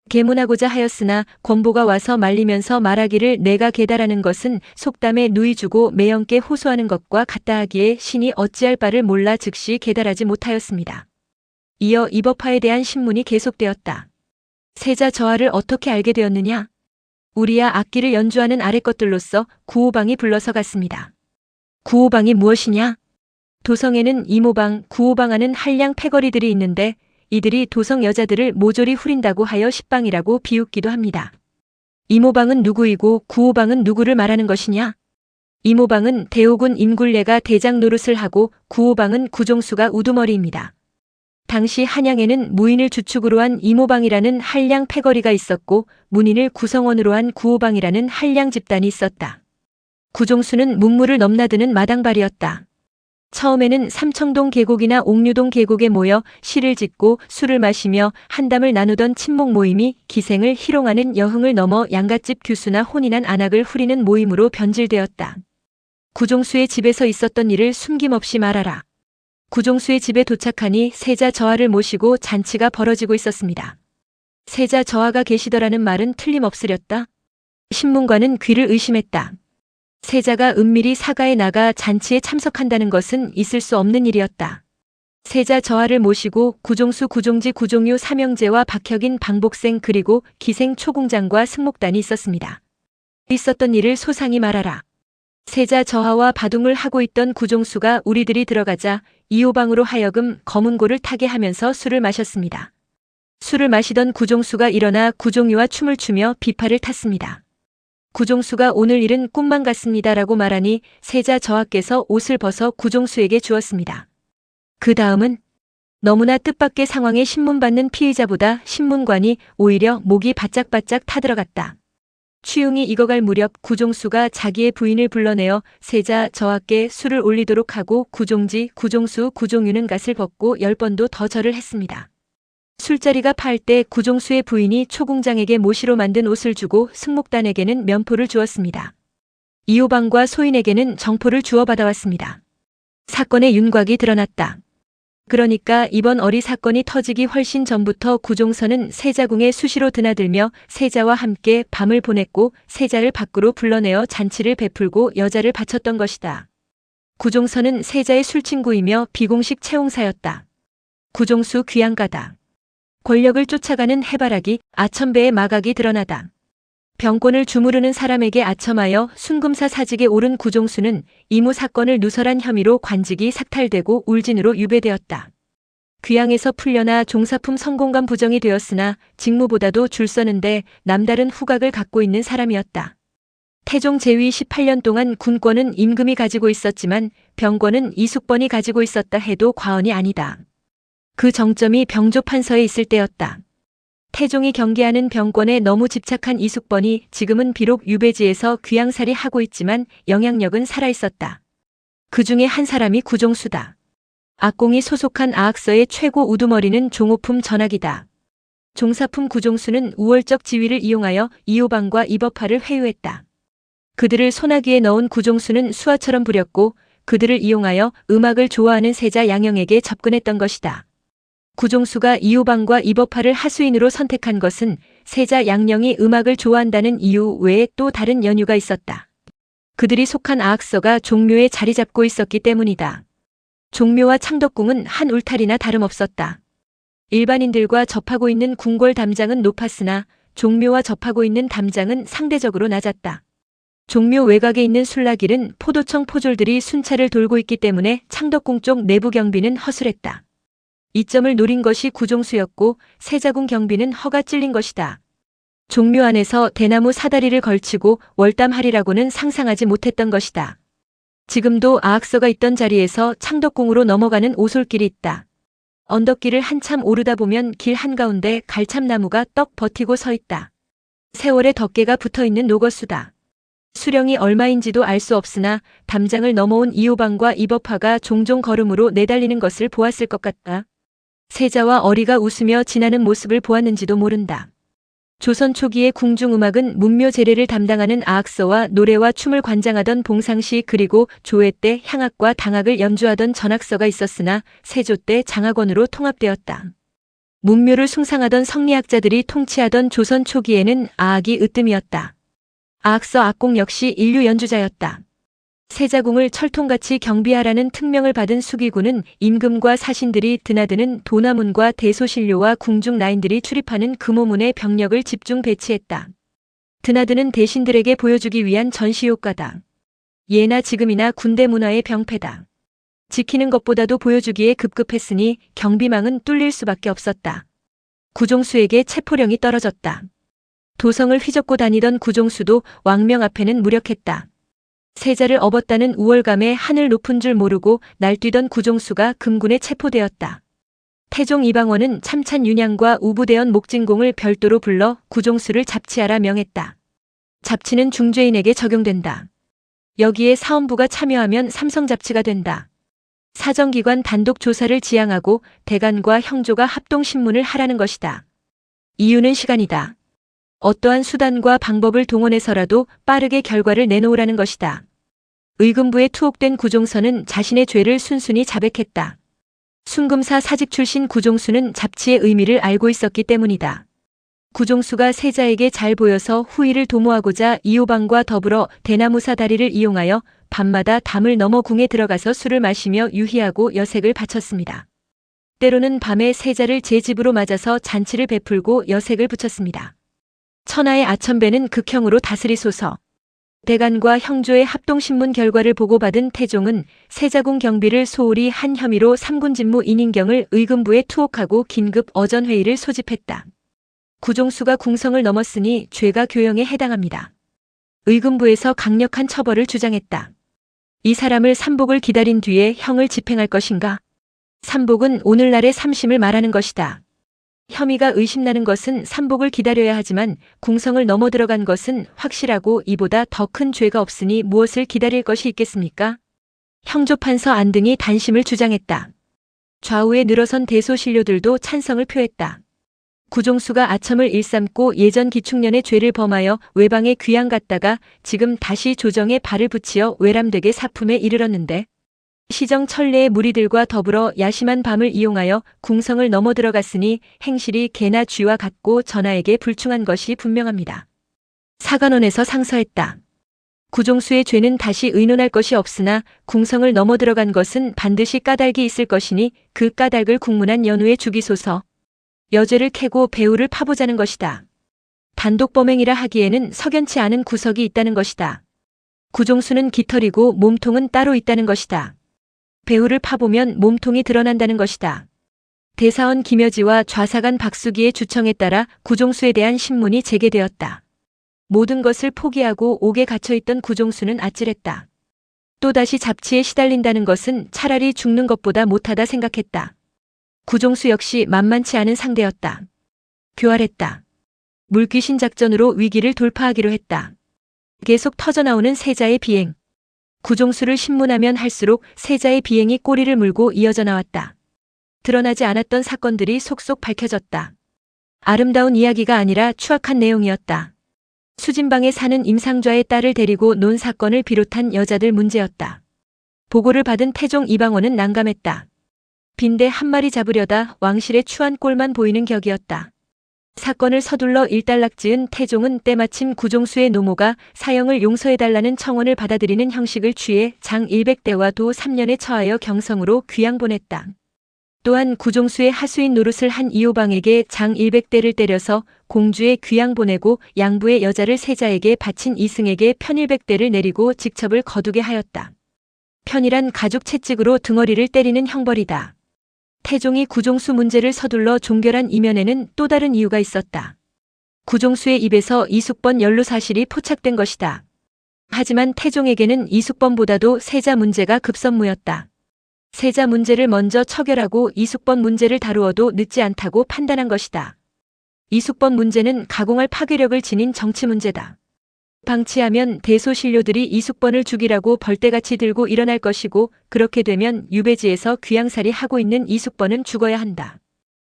계문하고자 하였으나 권보가 와서 말리면서 말하기를 내가 계달하는 것은 속담에 누이 주고 매형께 호소하는 것과 같다 하기에 신이 어찌할 바를 몰라 즉시 계달하지 못하였습니다. 이어 이법화에 대한 신문이 계속되었다. 세자 저하를 어떻게 알게 되었느냐? 우리야 악기를 연주하는 아랫 것들로서 구호방이 불러서 갔습니다. 구호방이 무엇이냐? 도성에는 이모방, 구호방하는 한량 패거리들이 있는데 이들이 도성 여자들을 모조리 후린다고 하여 십방이라고 비웃기도 합니다. 이모방은 누구이고 구호방은 누구를 말하는 것이냐? 이모방은 대호군 임굴례가 대장 노릇을 하고 구호방은 구종수가 우두머리입니다. 당시 한양에는 무인을 주축으로 한 이모방이라는 한량 패거리가 있었고 문인을 구성원으로 한 구호방이라는 한량 집단이 있었다. 구종수는 문무를 넘나드는 마당발이었다. 처음에는 삼청동 계곡이나 옥류동 계곡에 모여 시를 짓고 술을 마시며 한담을 나누던 친목 모임이 기생을 희롱하는 여흥을 넘어 양갓집 규수나 혼인한 안악을 후리는 모임으로 변질되었다. 구종수의 집에서 있었던 일을 숨김없이 말하라. 구종수의 집에 도착하니 세자 저하를 모시고 잔치가 벌어지고 있었습니다. 세자 저하가 계시더라는 말은 틀림없으렸다. 신문관은 귀를 의심했다. 세자가 은밀히 사가에 나가 잔치에 참석한다는 것은 있을 수 없는 일이었다. 세자 저하를 모시고 구종수, 구종지, 구종유, 삼형제와 박혁인, 방복생 그리고 기생 초공장과 승목단이 있었습니다. 있었던 일을 소상히 말하라. 세자 저하와 바둥을 하고 있던 구종수가 우리들이 들어가자 이호방으로 하여금 검은고를 타게 하면서 술을 마셨습니다. 술을 마시던 구종수가 일어나 구종유와 춤을 추며 비파를 탔습니다. 구종수가 오늘 일은 꿈만 같습니다라고 말하니 세자 저하께서 옷을 벗어 구종수에게 주었습니다. 그 다음은 너무나 뜻밖의 상황에 신문받는 피의자보다 신문관이 오히려 목이 바짝바짝 타들어갔다. 취용이 익어갈 무렵 구종수가 자기의 부인을 불러내어 세자 저하께 술을 올리도록 하고 구종지, 구종수, 구종유는 갓을 벗고 10번도 더 절을 했습니다. 술자리가 파할 때 구종수의 부인이 초공장에게 모시로 만든 옷을 주고 승목단에게는 면포를 주었습니다. 이호방과 소인에게는 정포를 주어 받아왔습니다. 사건의 윤곽이 드러났다. 그러니까 이번 어리 사건이 터지기 훨씬 전부터 구종선은 세자궁에 수시로 드나들며 세자와 함께 밤을 보냈고 세자를 밖으로 불러내어 잔치를 베풀고 여자를 바쳤던 것이다. 구종선은 세자의 술친구이며 비공식 채용사였다. 구종수 귀양가다. 권력을 쫓아가는 해바라기, 아첨배의 마각이 드러나다. 병권을 주무르는 사람에게 아첨하여 순금사 사직에 오른 구종수는 이무 사건을 누설한 혐의로 관직이 삭탈되고 울진으로 유배되었다. 귀양에서 풀려나 종사품 성공감 부정이 되었으나 직무보다도 줄 서는데 남다른 후각을 갖고 있는 사람이었다. 태종 제위 18년 동안 군권은 임금이 가지고 있었지만 병권은 이숙번이 가지고 있었다 해도 과언이 아니다. 그 정점이 병조판서에 있을 때였다. 태종이 경계하는 병권에 너무 집착한 이숙번이 지금은 비록 유배지에서 귀양살이 하고 있지만 영향력은 살아있었다. 그 중에 한 사람이 구종수다. 악공이 소속한 아학서의 최고 우두머리는 종호품 전학이다. 종사품 구종수는 우월적 지위를 이용하여 이호방과 이법화를 회유했다. 그들을 소나기에 넣은 구종수는 수하처럼 부렸고 그들을 이용하여 음악을 좋아하는 세자 양형에게 접근했던 것이다. 구종수가 이호방과 이법화를 하수인으로 선택한 것은 세자 양령이 음악을 좋아한다는 이유 외에 또 다른 연유가 있었다. 그들이 속한 아학서가 종묘에 자리 잡고 있었기 때문이다. 종묘와 창덕궁은 한 울타리나 다름없었다. 일반인들과 접하고 있는 궁궐 담장은 높았으나 종묘와 접하고 있는 담장은 상대적으로 낮았다. 종묘 외곽에 있는 술라길은 포도청 포졸들이 순찰을 돌고 있기 때문에 창덕궁 쪽 내부 경비는 허술했다. 이점을 노린 것이 구종수였고 세자궁 경비는 허가 찔린 것이다. 종묘 안에서 대나무 사다리를 걸치고 월담하리라고는 상상하지 못했던 것이다. 지금도 아악서가 있던 자리에서 창덕궁으로 넘어가는 오솔길이 있다. 언덕길을 한참 오르다 보면 길 한가운데 갈참나무가 떡 버티고 서 있다. 세월의 덮개가 붙어있는 노거수다. 수령이 얼마인지도 알 수 없으나 담장을 넘어온 이호방과 이법화가 종종 걸음으로 내달리는 것을 보았을 것 같다. 세자와 어리가 웃으며 지나는 모습을 보았는지도 모른다. 조선 초기의 궁중음악은 문묘 제례를 담당하는 아악서와 노래와 춤을 관장하던 봉상시 그리고 조회 때 향악과 당악을 연주하던 전악서가 있었으나 세조 때 장악원으로 통합되었다. 문묘를 숭상하던 성리학자들이 통치하던 조선 초기에는 아악이 으뜸이었다. 아악서 악공 역시 인류 연주자였다. 세자궁을 철통같이 경비하라는 특명을 받은 수기군은 임금과 사신들이 드나드는 도나문과 대소신료와 궁중 라인들이 출입하는 금호문에 병력을 집중 배치했다. 드나드는 대신들에게 보여주기 위한 전시효과다. 예나 지금이나 군대 문화의 병폐다. 지키는 것보다도 보여주기에 급급했으니 경비망은 뚫릴 수밖에 없었다. 구종수에게 체포령이 떨어졌다. 도성을 휘젓고 다니던 구종수도 왕명 앞에는 무력했다. 세자를 업었다는 우월감에 하늘 높은 줄 모르고 날뛰던 구종수가 금군에 체포되었다. 태종 이방원은 참찬 윤양과 우부대원 목진공을 별도로 불러 구종수를 잡치하라 명했다. 잡치는 중죄인에게 적용된다. 여기에 사헌부가 참여하면 삼성잡치가 된다. 사정기관 단독 조사를 지향하고 대간과 형조가 합동신문을 하라는 것이다. 이유는 시간이다. 어떠한 수단과 방법을 동원해서라도 빠르게 결과를 내놓으라는 것이다. 의금부에 투옥된 구종선은 자신의 죄를 순순히 자백했다. 순금사 사직 출신 구종수는 잡치의 의미를 알고 있었기 때문이다. 구종수가 세자에게 잘 보여서 후위를 도모하고자 이호방과 더불어 대나무사 다리를 이용하여 밤마다 담을 넘어 궁에 들어가서 술을 마시며 유희하고 여색을 바쳤습니다. 때로는 밤에 세자를 제 집으로 맞아서 잔치를 베풀고 여색을 붙였습니다. 천하의 아천배는 극형으로 다스리소서. 대간과 형조의 합동신문 결과를 보고받은 태종은 세자궁 경비를 소홀히 한 혐의로 삼군진무 인인경을 의금부에 투옥하고 긴급 어전회의를 소집했다. 구종수가 궁성을 넘었으니 죄가 교형에 해당합니다. 의금부에서 강력한 처벌을 주장했다. 이 사람을 삼복을 기다린 뒤에 형을 집행할 것인가? 삼복은 오늘날의 삼심을 말하는 것이다. 혐의가 의심나는 것은 삼복을 기다려야 하지만 궁성을 넘어 들어간 것은 확실하고 이보다 더 큰 죄가 없으니 무엇을 기다릴 것이 있겠습니까? 형조판서 안등이 단심을 주장했다. 좌우에 늘어선 대소신료들도 찬성을 표했다. 구종수가 아첨을 일삼고 예전 기축년의 죄를 범하여 외방에 귀양 갔다가 지금 다시 조정에 발을 붙이어 외람되게 사품에 이르렀는데 시정 천례의 무리들과 더불어 야심한 밤을 이용하여 궁성을 넘어 들어갔으니 행실이 개나 쥐와 같고 전하에게 불충한 것이 분명합니다. 사관원에서 상서했다. 구종수의 죄는 다시 의논할 것이 없으나 궁성을 넘어 들어간 것은 반드시 까닭이 있을 것이니 그 까닭을 국문한 연후에 죽이소서. 여죄를 캐고 배후를 파보자는 것이다. 단독 범행이라 하기에는 석연치 않은 구석이 있다는 것이다. 구종수는 깃털이고 몸통은 따로 있다는 것이다. 배후를 파보면 몸통이 드러난다는 것이다. 대사원 김여지와 좌사관 박수기의 주청에 따라 구종수에 대한 신문이 제게되었다. 모든 것을 포기하고 옥에 갇혀있던 구종수는 아찔했다. 또다시 잡치에 시달린다는 것은 차라리 죽는 것보다 못하다 생각했다. 구종수 역시 만만치 않은 상대였다. 교활했다. 물귀신 작전으로 위기를 돌파하기로 했다. 계속 터져나오는 세자의 비행. 구종수를 신문하면 할수록 세자의 비행이 꼬리를 물고 이어져 나왔다. 드러나지 않았던 사건들이 속속 밝혀졌다. 아름다운 이야기가 아니라 추악한 내용이었다. 수진방에 사는 임상좌의 딸을 데리고 논 사건을 비롯한 여자들 문제였다. 보고를 받은 태종 이방원은 난감했다. 빈대 한 마리 잡으려다 왕실의 추한 꼴만 보이는 격이었다. 사건을 서둘러 일단락지은 태종은 때마침 구종수의 노모가 사형을 용서해달라는 청원을 받아들이는 형식을 취해 장 100대와 도 3년에 처하여 경성으로 귀양 보냈다. 또한 구종수의 하수인 노릇을 한 이호방에게 장 100대를 때려서 공주의 귀양 보내고 양부의 여자를 세자에게 바친 이승에게 편 100대를 내리고 직첩을 거두게 하였다. 편이란 가죽 채찍으로 등허리를 때리는 형벌이다. 태종이 구종수 문제를 서둘러 종결한 이면에는 또 다른 이유가 있었다. 구종수의 입에서 이숙번 연루 사실이 포착된 것이다. 하지만 태종에게는 이숙번보다도 세자 문제가 급선무였다. 세자 문제를 먼저 처결하고 이숙번 문제를 다루어도 늦지 않다고 판단한 것이다. 이숙번 문제는 가공할 파괴력을 지닌 정치 문제다. 방치하면 대소신료들이 이숙번을 죽이라고 벌떼같이 들고 일어날 것이고 그렇게 되면 유배지에서 귀양살이 하고 있는 이숙번은 죽어야 한다.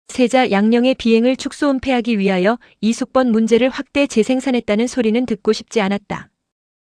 세자 양령의 비행을 축소 은폐하기 위하여 이숙번 문제를 확대 재생산했다는 소리는 듣고 싶지 않았다.